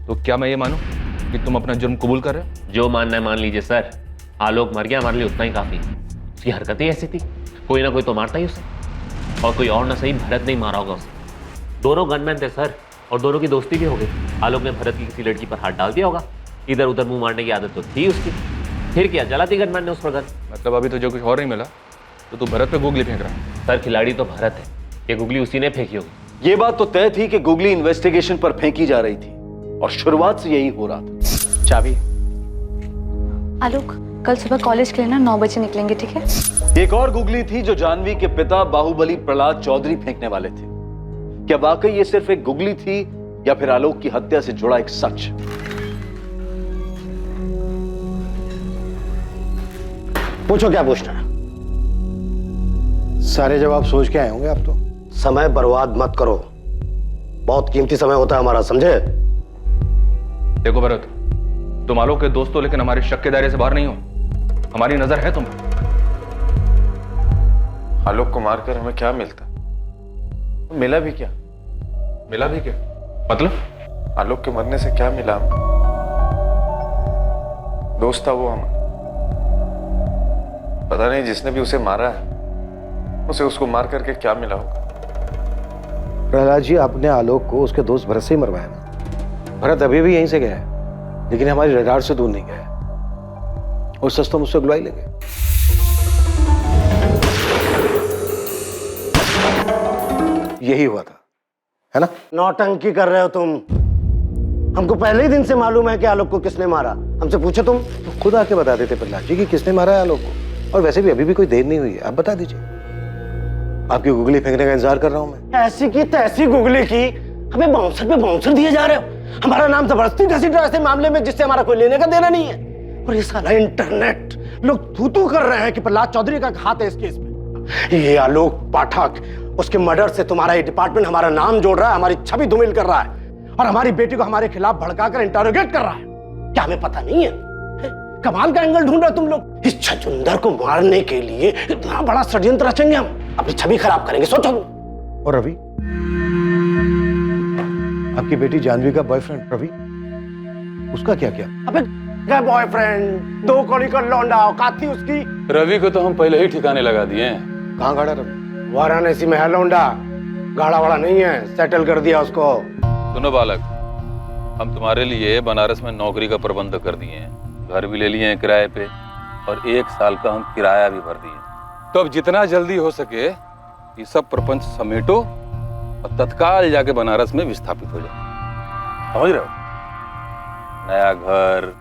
तो क्या मैं ये मानूं कि तुम अपना जुर्म कबूल कर रहे हो? जो मानना है मान लीजिए सर। आलोक मर गया, हमारे लिए उतना ही काफी है। उसकी हरकतें ऐसी थी, कोई ना कोई तो मारता ही उसे, और कोई और ना सही भरत नहीं मारा होगा उसे। दोनों गनमैन थे सर, और दोनों की दोस्ती भी हो गई। आलोक ने भरत की किसी लड़की पर हाथ डाल दिया होगा, इधर उधर मुंह मारने की आदत तो थी उसकी। फिर क्या, जला दी गनमैन ने उस पर गन। मतलब अभी तो जो कुछ और नहीं मिला तो तू भरत पे गुगली फेंक रहा है? सर खिलाड़ी तो भरत है, ये गुगली उसी ने फेंकी होगी। ये बात तो तय थी कि गुगली इन्वेस्टिगेशन पर फेंकी जा रही थी और शुरुआत से यही हो रहा था। चाबी? आलोक, कल सुबह कॉलेज के लिए ना 9 बजे निकलेंगे, ठीक है? एक और गुगली थी जो जानवी के पिता बाहुबली प्रहलाद चौधरी फेंकने वाले थे। क्या वाकई ये सिर्फ एक गुगली थी या फिर आलोक की हत्या से जुड़ा एक सच? पूछो क्या पूछना है। सारे जवाब सोच के आए होंगे आप तो। समय बर्बाद मत करो, बहुत कीमती समय होता है हमारा, समझे? देखो भरत, तुम आलोक के दोस्त हो लेकिन हमारे शक के दायरे से बाहर नहीं हो। हमारी नजर है तुम पर। आलोक को मारकर हमें क्या मिलता? मिला भी क्या? मिला भी क्या? मतलब? आलोक के मरने से क्या मिला? दोस्त था वो हमारा। पता नहीं जिसने भी उसे मारा है उसे उसको मार करके क्या मिला होगा। प्रहलाद जी, आपने आलोक को उसके दोस्त भरत से ही मरवाया ना। भरत अभी भी यहीं से गया है, लेकिन हमारी रडार से दूर नहीं गया है। और सच तो मुझसे गुलाई लगे। यही हुआ था, है ना? नौटंकी कर रहे हो तुम। हमको पहले ही दिन से मालूम है कि आलोक को किसने मारा। हमसे पूछो तुम। तो खुद आके बता देते प्रहलाद जी कि किसने मारा है आलोक को। और वैसे भी अभी भी कोई देर नहीं हुई है, आप बता दीजिए। आपकी गुगली फेंकने का इंतजार कर रहा हूं मैं। ऐसी की तैसी गुगली की, हमें बाउंसर पे बाउंसर दिए जा रहे हो। हमारा नाम जबरदस्ती घसीट रहा है ऐसे मामले में जिससे हमारा कोई लेने का देना नहीं है। और ये सारा इंटरनेट लोग थू कर रहे हैं कि प्रहलाद चौधरी का हाथ है इस केस में। ये आलोक पाठक, उसके मर्डर से तुम्हारा ये डिपार्टमेंट हमारा नाम जोड़ रहा है, हमारी छवि धूमिल कर रहा है और हमारी बेटी को हमारे खिलाफ भड़काकर इंटरोगेट कर रहा है। क्या हमें पता नहीं है? कमाल का एंगल ढूंढ रहे हो तुम लोग। इस छछुंदर को मारने के लिए इतना बड़ा षड्यंत्र रचेंगे हम, अपनी छवि खराब करेंगे, सोचो। और रवि, आपकी बेटी जानवी का बॉयफ्रेंड रवि, उसका क्या किया? अबे क्या बॉयफ्रेंड? 2 कौड़ी का लौंडा औकात थी उसकी। रवि को तो हम पहले ही ठिकाने लगा दिए हैं। कहाँ गाड़ा रवि? वाराणसी में है लौंडा, गाड़ा वाड़ा नहीं है, सेटल कर दिया उसको। सुनो बालक, हम तुम्हारे लिए बनारस में नौकरी का प्रबंध कर दिए हैं, घर भी ले लिए हैं किराए पे और 1 साल का हम किराया भी भर दिए। तो अब जितना जल्दी हो सके ये सब प्रपंच समेटो और तत्काल जाके बनारस में विस्थापित हो जाओ। समझ रहे हो? नया घर,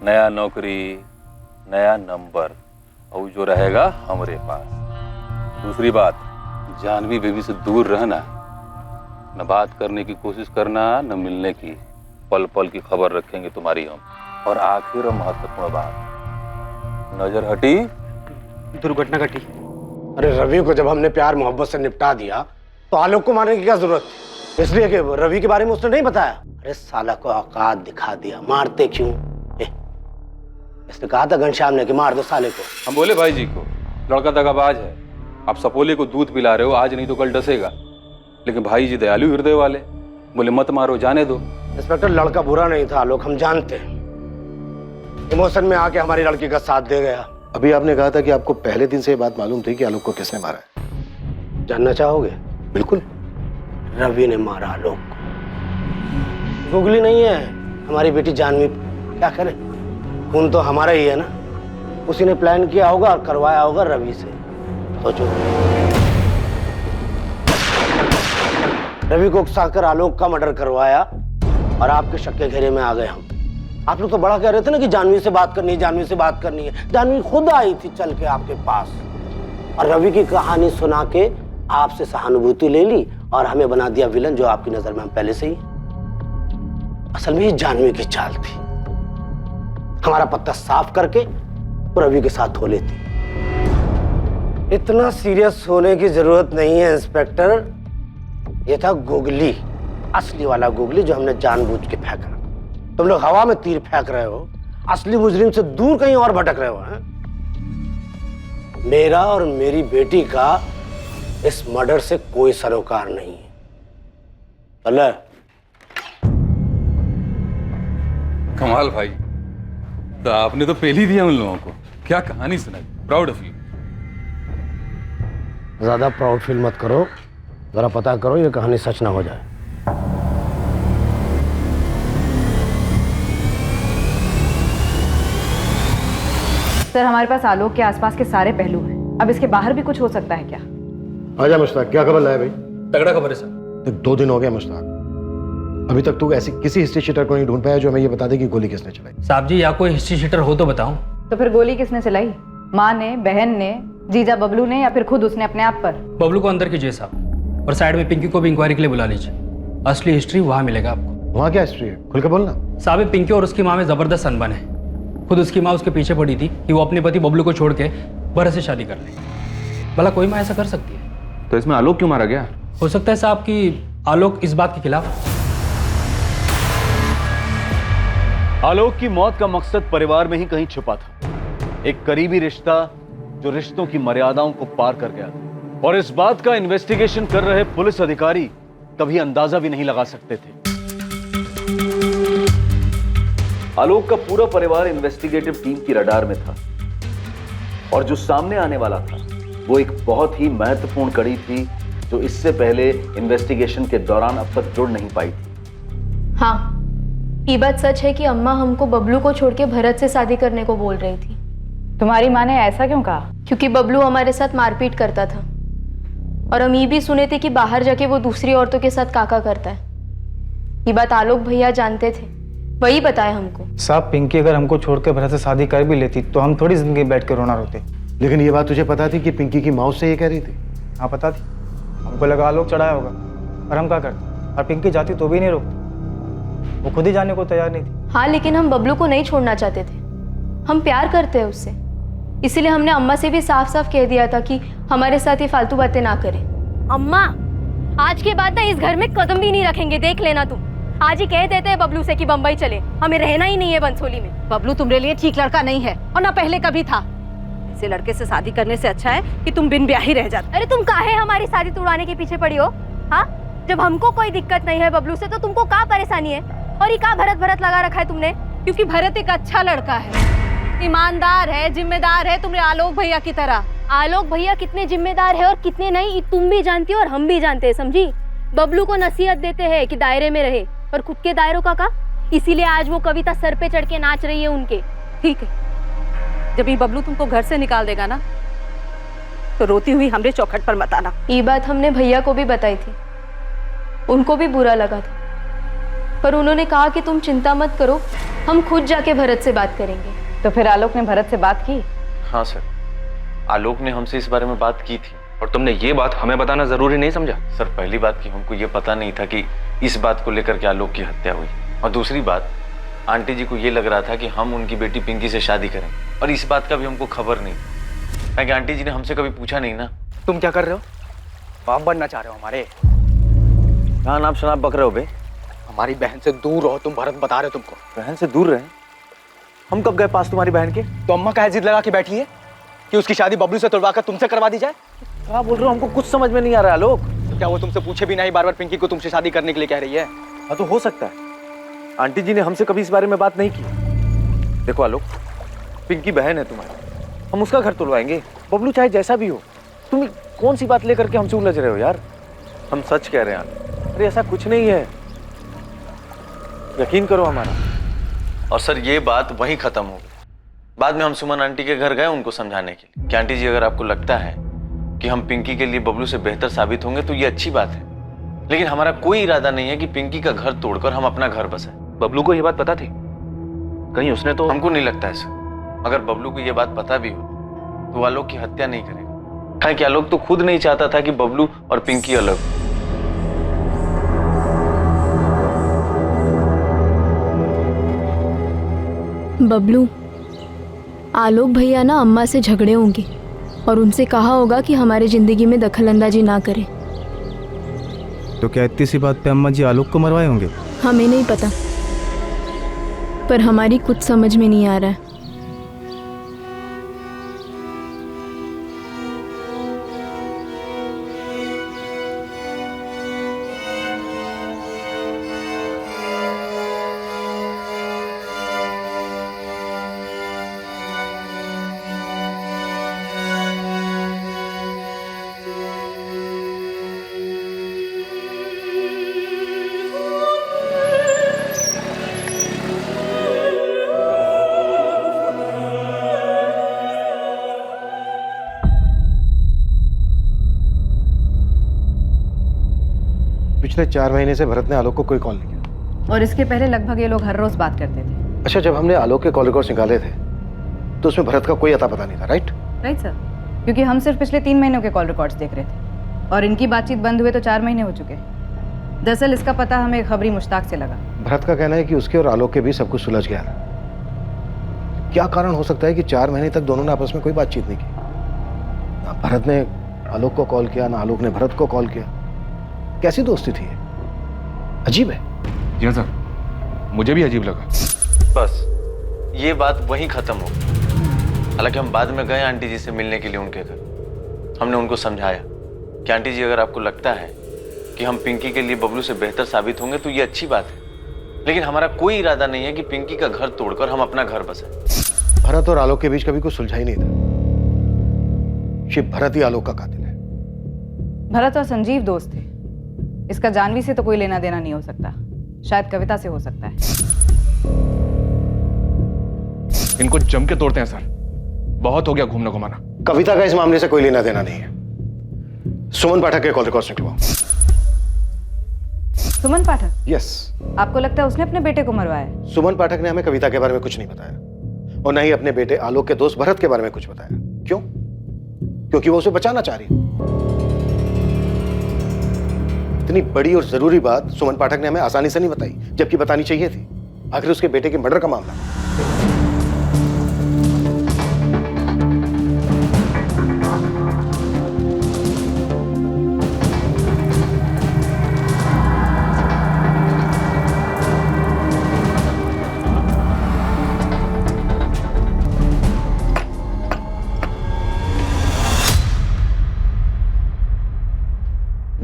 नया नौकरी, नया नंबर, और जो रहेगा हमारे पास। दूसरी बात, जानवी बेबी से दूर रहना, न बात करने की कोशिश करना, न मिलने की। पल पल की खबर रखेंगे तुम्हारी हम। और आखिर महत्वपूर्ण बात, नजर हटी दुर्घटना घटी। अरे रवि को जब हमने प्यार मोहब्बत से निपटा दिया तो आलोक को मारने की क्या जरूरत थी? इसलिए कि रवि के बारे में उसने नहीं बताया। अरे साला को औकात दिखा दिया, मारते क्यों? इसने कहा था घनश्याम ने कि मार दो साले को। हम बोले भाई जी को, लड़का दगाबाज है, आप सपोले को दूध पिला रहे हो, आज नहीं तो कल डसेगा। लेकिन भाई जी दयालु हृदय वाले, बोले मत मारो, जाने दो। इंस्पेक्टर, लड़का बुरा नहीं था आलोक, हम जानते हैं। इमोशन में आके हमारी लड़की का साथ दे गया। अभी आपने कहा था कि आपको पहले दिन से ये बात मालूम थी कि आलोक को किसने मारा है। जानना चाहोगे? बिल्कुल। रवि ने मारा आलोक को। गुगली नहीं है, हमारी बेटी जानवी। क्या करें, खून तो हमारा ही है ना। उसी ने प्लान किया होगा और करवाया होगा रवि से। सोचो, रवि को उकसाकर आलोक का मर्डर करवाया और आपके शक के घेरे में आ गए हम। आप लोग तो बड़ा कह रहे थे ना कि जानवी से बात करनी है, जानवी से बात करनी है। जानवी खुद आई थी चल के आपके पास और रवि की कहानी सुना के आपसे सहानुभूति ले ली और हमें बना दिया विलन, जो आपकी नजर में हम पहले से ही। असल में ये जानवी की चाल थी, हमारा पत्ता साफ करके रवि के साथ हो लेती। इतना सीरियस होने की जरूरत नहीं है इंस्पेक्टर। ये था गुगली, असली वाला गुगली जो हमने जानबूझ के फेंका। तुम लोग हवा में तीर फेंक रहे हो, असली मुजरिम से दूर कहीं और भटक रहे हो। हैं? मेरा और मेरी बेटी का इस मर्डर से कोई सरोकार नहीं है। चले। कमाल भाई, तो आपने तो पहले ही दिया उन लोगों को। क्या कहानी सुनाई, प्राउड ऑफ यू। ज्यादा प्राउड फील मत करो, जरा पता करो ये कहानी सच ना हो जाए। सर, हमारे पास आलोक के आसपास के सारे पहलू हैं। अब इसके बाहर भी कुछ हो सकता है क्या? आजा मुश्ताक, क्या खबर लाया भाई? तगड़ा खबर है सर। 2 दिन हो गया मुश्ताक, अभी तक तू ऐसी किसी हिस्ट्री शीटर को नहीं ढूंढ पाया जो हमें ये बता दे कि गोली किसने चलाई। साहब जी, या कोई हिस्ट्री शीटर हो तो बताऊं। तो फिर गोली किसने चलाई? माँ ने, बहन ने, जीजा बबलू ने, या फिर खुद उसने अपने आप पर? बबलू को अंदर कीजिए साहब, और साइड में पिंकी को भी इंक्वायरी के लिए बुला लीजिए। असली हिस्ट्री वहाँ मिलेगा आपको। वहाँ क्या हिस्ट्री है, खुल के बोलना। साहब, पिंकी और उसकी माँ में जबरदस्त अनबन है। खुद उसकी माँ उसके पीछे पड़ी थी कि वो अपने पति बबलू को छोड़ के भरत से शादी कर ले। भला कोई माँ ऐसा कर सकती है? तो इसमें आलोक क्यों मारा गया? हो सकता है साहब कि आलोक इस बात के खिलाफ। आलोक की मौत का मकसद परिवार में ही कहीं छुपा था, एक करीबी रिश्ता जो रिश्तों की मर्यादाओं को पार कर गया। और इस बात का इन्वेस्टिगेशन कर रहे पुलिस अधिकारी कभी अंदाजा भी नहीं लगा सकते थे आलोक का पूरा परिवार इन्वेस्टिगेटिव टीम की रडार में था और जो सामने आने वाला था वो एक बहुत ही महत्वपूर्ण कड़ी थी जो इससे पहले इन्वेस्टिगेशन के दौरान अब तक जुड़ नहीं पाई थी। हाँ, ये बात सच है कि अम्मा हमको बबलू को छोड़ के भरत से शादी करने को बोल रही थी। तुम्हारी माँ ने ऐसा क्यों कहा? क्योंकि बबलू हमारे साथ मारपीट करता था और हम ये भी सुने थे कि बाहर जाके वो दूसरी औरतों के साथ काका करता है। ये बात आलोक भैया जानते थे, वही बताया हमको। साहब, पिंकी अगर हमको छोड़ के भरत से शादी कर भी लेती तो हम थोड़ी जिंदगी बैठ के रोना रोते। लेकिन ये बात तुझे पता थी कि पिंकी की माँ से ये कह रही थी? हाँ पता थी, हमको लगा आलोक चढ़ाया होगा, और हम क्या करते? और पिंकी जाती तो भी नहीं रोकती, वो खुद ही जाने को तैयार नहीं थी। हाँ, लेकिन हम बबलू को नहीं छोड़ना चाहते थे, हम प्यार करते हैं उससे, इसीलिए हमने अम्मा से भी साफ साफ कह दिया था कि हमारे साथ ये फालतू बातें ना करें। अम्मा, आज के बाद ना इस घर में कदम भी नहीं रखेंगे, देख लेना तुम। आज ही कह देते हैं बबलू से कि बम्बई चले, हमें रहना ही नहीं है बंसोली में। बबलू तुम्हारे लिए ठीक लड़का नहीं है और ना पहले कभी था। ऐसे लड़के से शादी करने से अच्छा है कि तुम बिन ब्याह ही रह जाते। अरे तुम काहे हमारी शादी तुड़वाने के पीछे पड़ी हो? हाँ, जब हमको कोई दिक्कत नहीं है बबलू से तो तुमको क्या परेशानी है? और ये क्या भरत भरत लगा रखा है तुमने? क्योंकि भरत एक अच्छा लड़का है, ईमानदार है, जिम्मेदार है, तुम्हारे आलोक भैया की तरह। आलोक भैया कितने जिम्मेदार है और कितने नहीं, तुम भी जानती हो और हम भी जानते हैं, समझी? बबलू को नसीहत देते हैं कि दायरे में रहे, और खुद के दायरों का इसीलिए आज वो कविता सर पे चढ़ के नाच रही है उनके। ठीक है, जब ये बबलू तुमको घर से निकाल देगा ना तो रोती हुई हमरे चौखट पर मत आना। ये बात हमने भैया को भी बताई थी, उनको भी बुरा लगा था, पर उन्होंने कहा कि तुम चिंता मत करो, हम खुद जाके भरत से बात करेंगे। तो फिर आलोक ने भरत से बात की? हाँ सर, आलोक ने हमसे इस बारे में बात की थी। और तुमने ये बात हमें बताना जरूरी नहीं समझा? सर, पहली बात कि हमको ये पता नहीं था कि इस बात को लेकर के आलोक की हत्या हुई, और दूसरी बात आंटी जी को ये लग रहा था कि हम उनकी बेटी पिंकी से शादी करें, और इस बात का भी हमको खबर नहीं, क्योंकि आंटी जी ने हमसे कभी पूछा नहीं ना। तुम क्या कर रहे हो? बाप बनना चाह रहे हो हमारे? कहाँ नाम शनाब बक रहे हो बे? हमारी बहन से दूर रहो तुम, भरत बता रहे हो तुमको। बहन से दूर रहे? हम कब गए पास तुम्हारी बहन के? तो अम्मा का जिद लगा के बैठी है कि उसकी शादी बबलू से तुड़वा कर तुमसे करवा दी जाए। क्या बोल रहे हो? हमको कुछ समझ में नहीं आ रहा है आलोक। तो क्या वो तुमसे पूछे भी नहीं बार बार पिंकी को तुमसे शादी करने के लिए कह रही है? हाँ तो हो सकता है, आंटी जी ने हमसे कभी इस बारे में बात नहीं की। देखो आलोक, पिंकी बहन है तुम्हारी, हम उसका घर तुड़वाएंगे, बबलू चाहे जैसा भी हो। तुम कौन सी बात लेकर के हमसे उलझ रहे हो यार? हम सच कह रहे हैं। अरे ऐसा कुछ नहीं है, यकीन करो हमारा। और सर, ये बात वहीं खत्म हो गई। बाद में हम सुमन आंटी के घर गए उनको समझाने के लिए कि आंटी जी, अगर आपको लगता है कि हम पिंकी के लिए बबलू से बेहतर साबित होंगे तो ये अच्छी बात है, लेकिन हमारा कोई इरादा नहीं है कि पिंकी का घर तोड़कर हम अपना घर बसाएं। बबलू को ये बात पता थी? कहीं उसने तो... हमको नहीं लगता है सर। अगर बबलू को ये बात पता भी हो तो वो आलोक की हत्या नहीं करेगा, क्योंकि आलोक तो खुद नहीं चाहता था कि बबलू और पिंकी अलग हो। बबलू, आलोक भैया ना अम्मा से झगड़े होंगे और उनसे कहा होगा कि हमारे जिंदगी में दखल अंदाजी ना करें। तो क्या इतनी सी बात पे अम्मा जी आलोक को मरवाए होंगे? हमें नहीं पता, पर हमारी कुछ समझ में नहीं आ रहा है। पिछले 4 महीने से भरत ने आलोक को कोई कॉल नहीं किया। और इसके पहले लगभग ये लोग हर रोज बात करते थे। अच्छा, जब हमने आलोक के कॉल रिकॉर्ड्स निकाले थे तो उसमें भरत का कोई अता पता नहीं था, राइट? राइट सर, क्योंकि हम सिर्फ पिछले 3 महीनों के कॉल रिकॉर्ड्स देख रहे थे और इनकी बातचीत बंद हुए तो 4 महीने हो चुके। दरअसल इसका पता हमें खबरी मुश्ताक से लगा। भरत का कहना है कि उसके और आलोक के बीच सब कुछ सुलझ गया था। क्या कारण हो सकता है कि 4 महीने तक दोनों ने आपस में कोई बातचीत नहीं की? ना भरत ने आलोक को कॉल किया, ना आलोक ने भरत को कॉल किया। कैसी दोस्ती थी ये? अजीब है। जी सर, मुझे भी अजीब लगा। बस ये बात वहीं खत्म हो गई। हालांकि हम बाद में गए आंटी जी से मिलने के लिए उनके घर। हमने उनको समझाया कि आंटी जी, अगर आपको लगता है कि हम पिंकी के लिए बबलू से बेहतर साबित होंगे तो ये अच्छी बात है, लेकिन हमारा कोई इरादा नहीं है कि पिंकी का घर तोड़कर हम अपना घर बसाएं। भरत और आलोक के बीच कभी कुछ सुलझा ही नहीं था। शिव भरत ही आलोक का कातिल है। भरत और संजीव दोस्त थे। इसका जानवी से तो कोई लेना देना नहीं हो सकता, शायद कविता से हो सकता है। इनको जम के तोड़ते हैं सर, बहुत हो गया घूमना घुमाना। कविता का इस मामले से कोई लेना देना नहीं है। सुमन पाठक के कॉल रिकॉर्ड्स निकलवाओ। सुमन पाठक? यस। आपको लगता है उसने अपने बेटे को मरवाया है? सुमन पाठक ने हमें कविता के बारे में कुछ नहीं बताया और न ही अपने बेटे आलोक के दोस्त भरत के बारे में कुछ बताया। क्यों? क्योंकि वो उसे बचाना चाह रही। इतनी बड़ी और जरूरी बात सुमन पाठक ने हमें आसानी से नहीं बताई, जबकि बतानी चाहिए थी। आखिर उसके बेटे के मर्डर का मामला।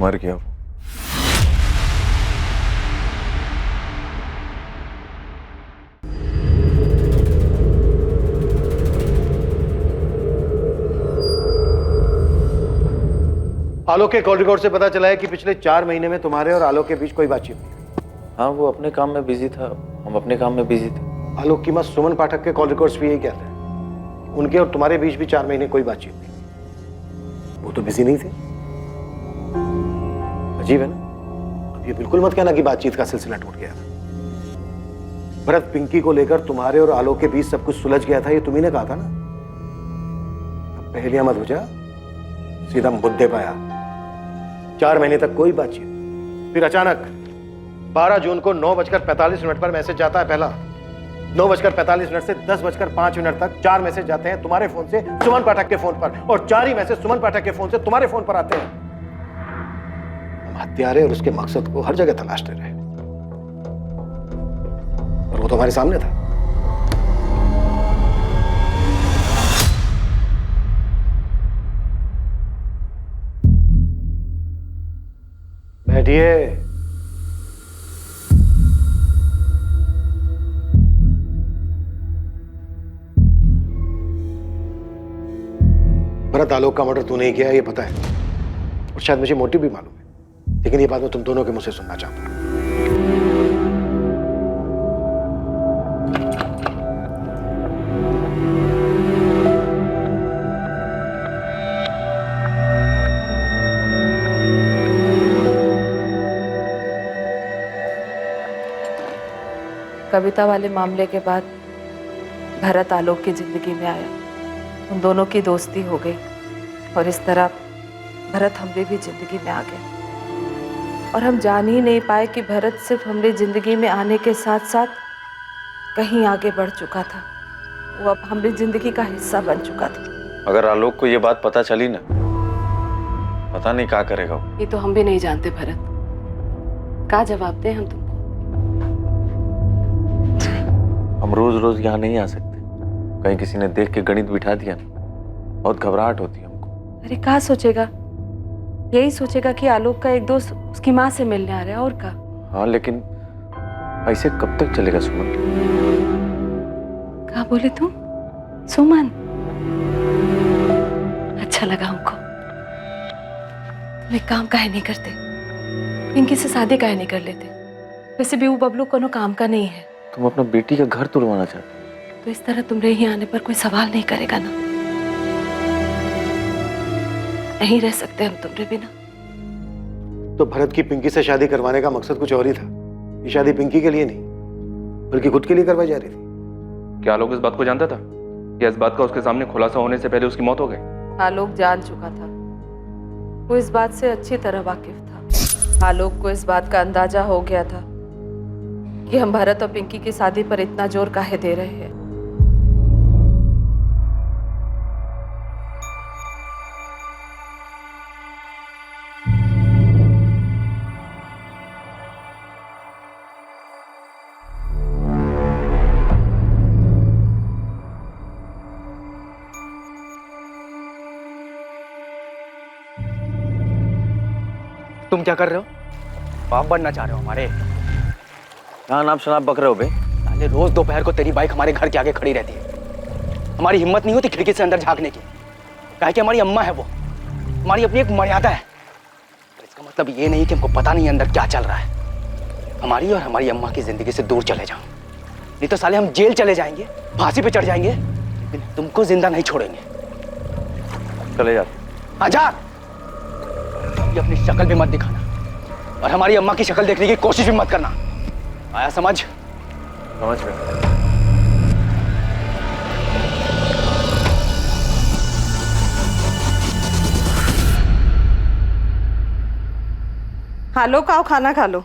मर गया वो। आलोक के कॉल रिकॉर्ड से पता चला है कि पिछले 4 महीने में तुम्हारे और आलोक के बीच कोई बातचीत नहीं। हाँ, वो अपने काम में बिजी था, हम अपने काम में बिजी थे। आलोक की मां सुमन पाठक के कॉल रिकॉर्ड्स भी यही कहते हैं। उनके और तुम्हारे बीच भी 4 महीने कोई बातचीत नहीं। वो तो बिजी नहीं थे। अजीब है ना? अब ये बिल्कुल मत कहना कि बातचीत का सिलसिला टूट गया था। भरत पिंकी को लेकर तुम्हारे और आलोक के बीच सब कुछ सुलझ गया था, ये तुम्ही ने कहा था ना। अब पहलियां मत बुझा, सीधा मुद्दे पे आया। 4 महीने तक कोई बातचीत, फिर अचानक 12 जून को 9:45 पर मैसेज जाता है पहला। 9:45 से 10:05 तक 4 मैसेज जाते हैं तुम्हारे फोन से सुमन पाठक के फोन पर, और 4 ही मैसेज सुमन पाठक के फोन से तुम्हारे फोन पर आते हैं। हम हत्यारे और उसके मकसद को हर जगह तलाशते रहे, और वो तो हमारे सामने था। बैठिए। भरत आलोक का मर्डर तूने ही किया है, ये पता है, और शायद मुझे मोटिव भी मालूम है, लेकिन ये बात मैं तुम दोनों के मुंह से सुनना चाहता हूं। कविता वाले मामले के बाद भरत आलोक की जिंदगी में आया, उन दोनों की दोस्ती हो गई, और इस तरह भरत हमरे भी जिंदगी में आ गया। और हम जान ही नहीं पाए कि भरत सिर्फ हमरे जिंदगी में आने के साथ साथ कहीं आगे बढ़ चुका था। वो अब हमरी जिंदगी का हिस्सा बन चुका था। अगर आलोक को ये बात पता चली ना, पता नहीं क्या करेगा वो। ये तो हम भी नहीं जानते भरत, क्या जवाब दें हम तुमको। हम रोज रोज यहाँ नहीं आ सकते, कहीं किसी ने देख के गणित बिठा दिया ना, बहुत घबराहट होती है हमको। अरे क्या सोचेगा, यही सोचेगा कि आलोक का एक दोस्त उसकी माँ से मिलने आ रहा है, और क्या। हाँ, लेकिन ऐसे कब तक चलेगा सुमन? क्या बोले तुम? सुमन? अच्छा लगा हमको। तुम एक काम काहे नहीं करते, पिंकी से शादी काहे नहीं कर लेते? वैसे भी वो बबलू कोनो काम का नहीं है। तुम अपना बेटी का घर तुड़वाना चाहते हो? तो इस तरह तुमरे ही आने पर कोई सवाल नहीं करेगा ना। नहीं रह सकते हम तुमरे बिना। तो भरत की पिंकी से शादी करवाने का मकसद कुछ और ही था। ये शादी पिंकी के लिए नहीं, बल्कि खुद के लिए करवाई जा रही थी। क्या आलोक इस बात को जानता था या इस बात का उसके सामने खुलासा होने से पहले उसकी मौत हो गई? आलोक जान चुका था, वो इस बात से अच्छी तरह वाकिफ था। आलोक को इस बात का अंदाजा हो गया था कि हम भरत और पिंकी की शादी पर इतना जोर काहे दे रहे हैं। तुम क्या कर रहे हो? बाप बनना चाह रहे हो हमारे? कहाँ नाम शनाब बक रहे हो बे? साले रोज दोपहर को तेरी बाइक हमारे घर के आगे खड़ी रहती है। हमारी हिम्मत नहीं होती खिड़की से अंदर झांकने की, काहे कि हमारी अम्मा है वो, हमारी अपनी एक मर्यादा है। तो इसका मतलब ये नहीं कि हमको पता नहीं अंदर क्या चल रहा है। हमारी और हमारी अम्मा की जिंदगी से दूर चले जाओ, नहीं तो साले हम जेल चले जाएंगे, फांसी पे चढ़ जाएंगे, लेकिन तुमको जिंदा नहीं छोड़ेंगे। चले जा। आजा, ये अपनी शक्ल भी मत दिखाना और हमारी अम्मा की शक्ल देखने की कोशिश भी मत करना, आया समझ? समझ गए। आलोक आओ खाना खा लो।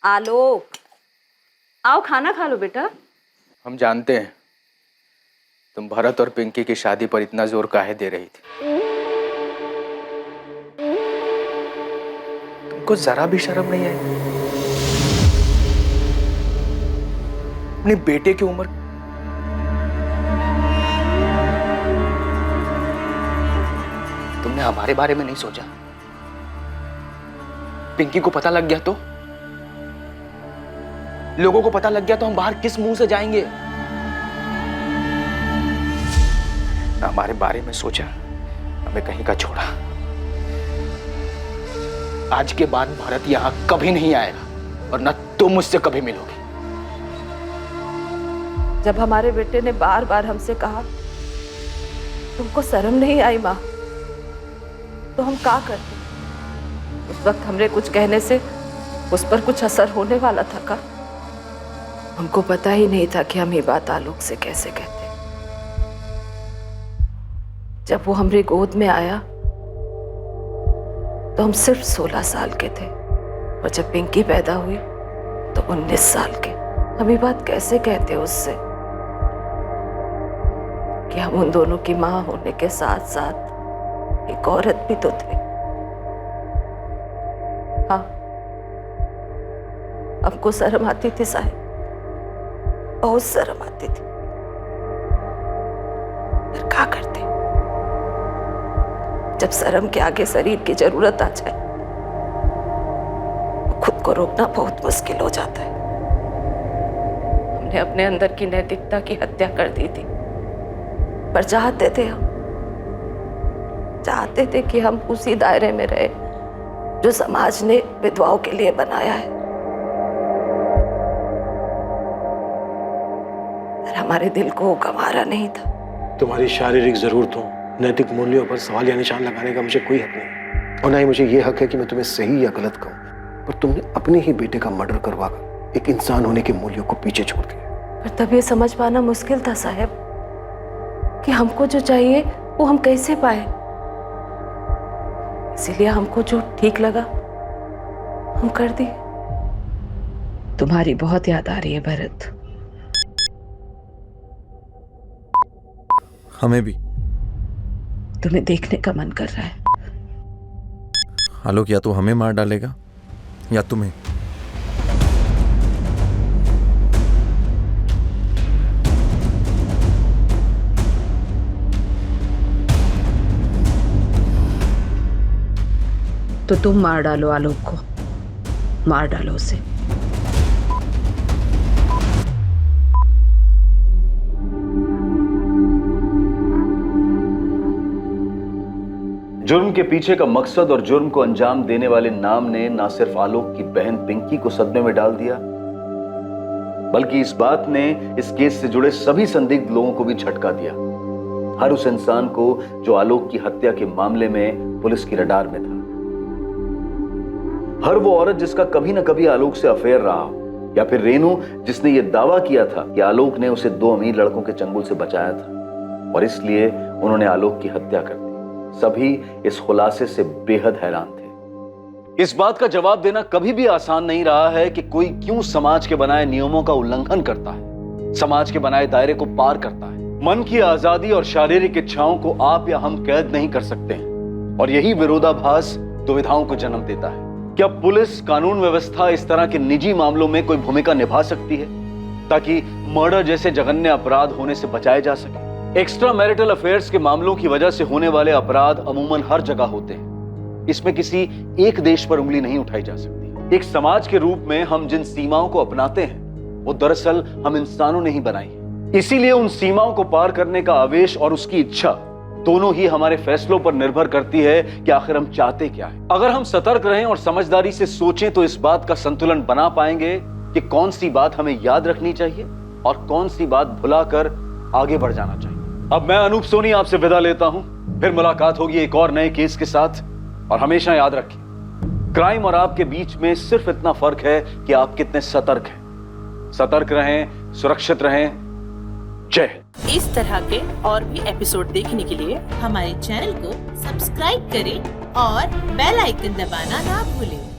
आलोक आओ खाना खा लो बेटा। हम जानते हैं तुम भरत और पिंकी की शादी पर इतना जोर काहे दे रही थी। तुमको जरा भी शर्म नहीं आई? अपने बेटे की उम्र तुमने हमारे बारे में नहीं सोचा? पिंकी को पता लग गया तो, लोगों को पता लग गया तो हम बाहर किस मुंह से जाएंगे? हमारे बारे में सोचा, हमें कहीं का छोड़ा। आज के बाद भारत यहां कभी नहीं आएगा और न तुम मुझसे कभी मिलोगे। जब हमारे बेटे ने बार बार हमसे कहा तुमको शर्म नहीं आई माँ, तो हम क्या करते? उस वक्त हमने कुछ कहने से उस पर कुछ असर होने वाला था का? हमको पता ही नहीं था कि हम ये बात आलोक से कैसे कहते। जब वो हमारी गोद में आया तो हम सिर्फ 16 साल के थे और जब पिंकी पैदा हुई तो 19 साल के। हम ये बात कैसे कहते उससे कि हम उन दोनों की माँ होने के साथ साथ एक औरत भी तो थे। हाँ, हमको शर्म आती थी साहिब, बहुत शर्म आती थी, फिर क्या करते? जब शर्म के आगे शरीर की जरूरत आ जाए तो खुद को रोकना बहुत मुश्किल हो जाता है। हमने अपने अंदर की नैतिकता की हत्या कर दी थी, पर चाहते थे कि हम उसी दायरे में रहे जो समाज ने विधवाओं के लिए बनाया है। पर हमारे दिल को गंवारा नहीं था। तुम्हारी शारीरिक जरूरतों, नैतिक मूल्यों पर सवाल या निशान लगाने का मुझे कोई हक नहीं, और ना ही मुझे ये हक है कि मैं तुम्हें सही या गलत कहूँ। पर तुमने अपने ही बेटे का मर्डर करवाकर एक इंसान होने के मूल्यों को पीछे छोड़ दिया। पर तब ये समझ पाना मुश्किल था साहब कि हमको जो चाहिए वो हम कैसे पाए। इसीलिए हमको जो ठीक लगा हम कर दिए। तुम्हारी बहुत याद आ रही है भरत। हमें भी। तुम्हें देखने का मन कर रहा है। आलोक या तो हमें मार डालेगा या तुम्हें। तो तुम मार डालो आलोक को, मार डालो उसे। जुर्म के पीछे का मकसद और जुर्म को अंजाम देने वाले नाम ने ना सिर्फ आलोक की बहन पिंकी को सदमे में डाल दिया, बल्कि इस बात ने इस केस से जुड़े सभी संदिग्ध लोगों को भी झटका दिया। हर उस इंसान को जो आलोक की हत्या के मामले में पुलिस की रडार में था, हर वो औरत जिसका कभी ना कभी आलोक से अफेयर रहा हो, या फिर रेनू जिसने ये दावा किया था कि आलोक ने उसे 2 अमीर लड़कों के चंगुल से बचाया था और इसलिए उन्होंने आलोक की हत्या कर दी। सभी इस खुलासे से बेहद हैरान थे। इस बात का जवाब देना कभी भी आसान नहीं रहा है कि कोई क्यों समाज के बनाए नियमों का उल्लंघन करता है, समाज के बनाए दायरे को पार करता है। मन की आजादी और शारीरिक इच्छाओं को आप या हम कैद नहीं कर सकते हैं, और यही विरोधाभास दुविधाओं को जन्म देता है। क्या पुलिस, कानून व्यवस्था इस तरह के निजी मामलों में कोई भूमिका निभा सकती है ताकि मर्डर जैसे जघन्य अपराध होने से बचाए जा सके? एक्स्ट्रा मैरिटल अफेयर्स के मामलों की वजह से होने वाले अपराध अमूमन हर जगह होते हैं, इसमें किसी एक देश पर उंगली नहीं उठाई जा सकती। एक समाज के रूप में हम जिन सीमाओं को अपनाते हैं वो दरअसल हम इंसानों ने ही बनाई है। इसीलिए उन सीमाओं को पार करने का आवेश और उसकी इच्छा दोनों ही हमारे फैसलों पर निर्भर करती है कि आखिर हम चाहते क्या है। अगर हम सतर्क रहें और समझदारी से सोचें तो इस बात का संतुलन बना पाएंगे कि कौन सी बात हमें याद रखनी चाहिए और कौन सी बात भुलाकर आगे बढ़ जाना चाहिए। अब मैं अनूप सोनी आपसे विदा लेता हूं, फिर मुलाकात होगी एक और नए केस के साथ। और हमेशा याद रखिए, क्राइम और आपके बीच में सिर्फ इतना फर्क है कि आप कितने सतर्क हैं। सतर्क रहें, सुरक्षित रहें। जय हिंद। इस तरह के और भी एपिसोड देखने के लिए हमारे चैनल को सब्सक्राइब करें और बेल आइकन दबाना ना भूलें।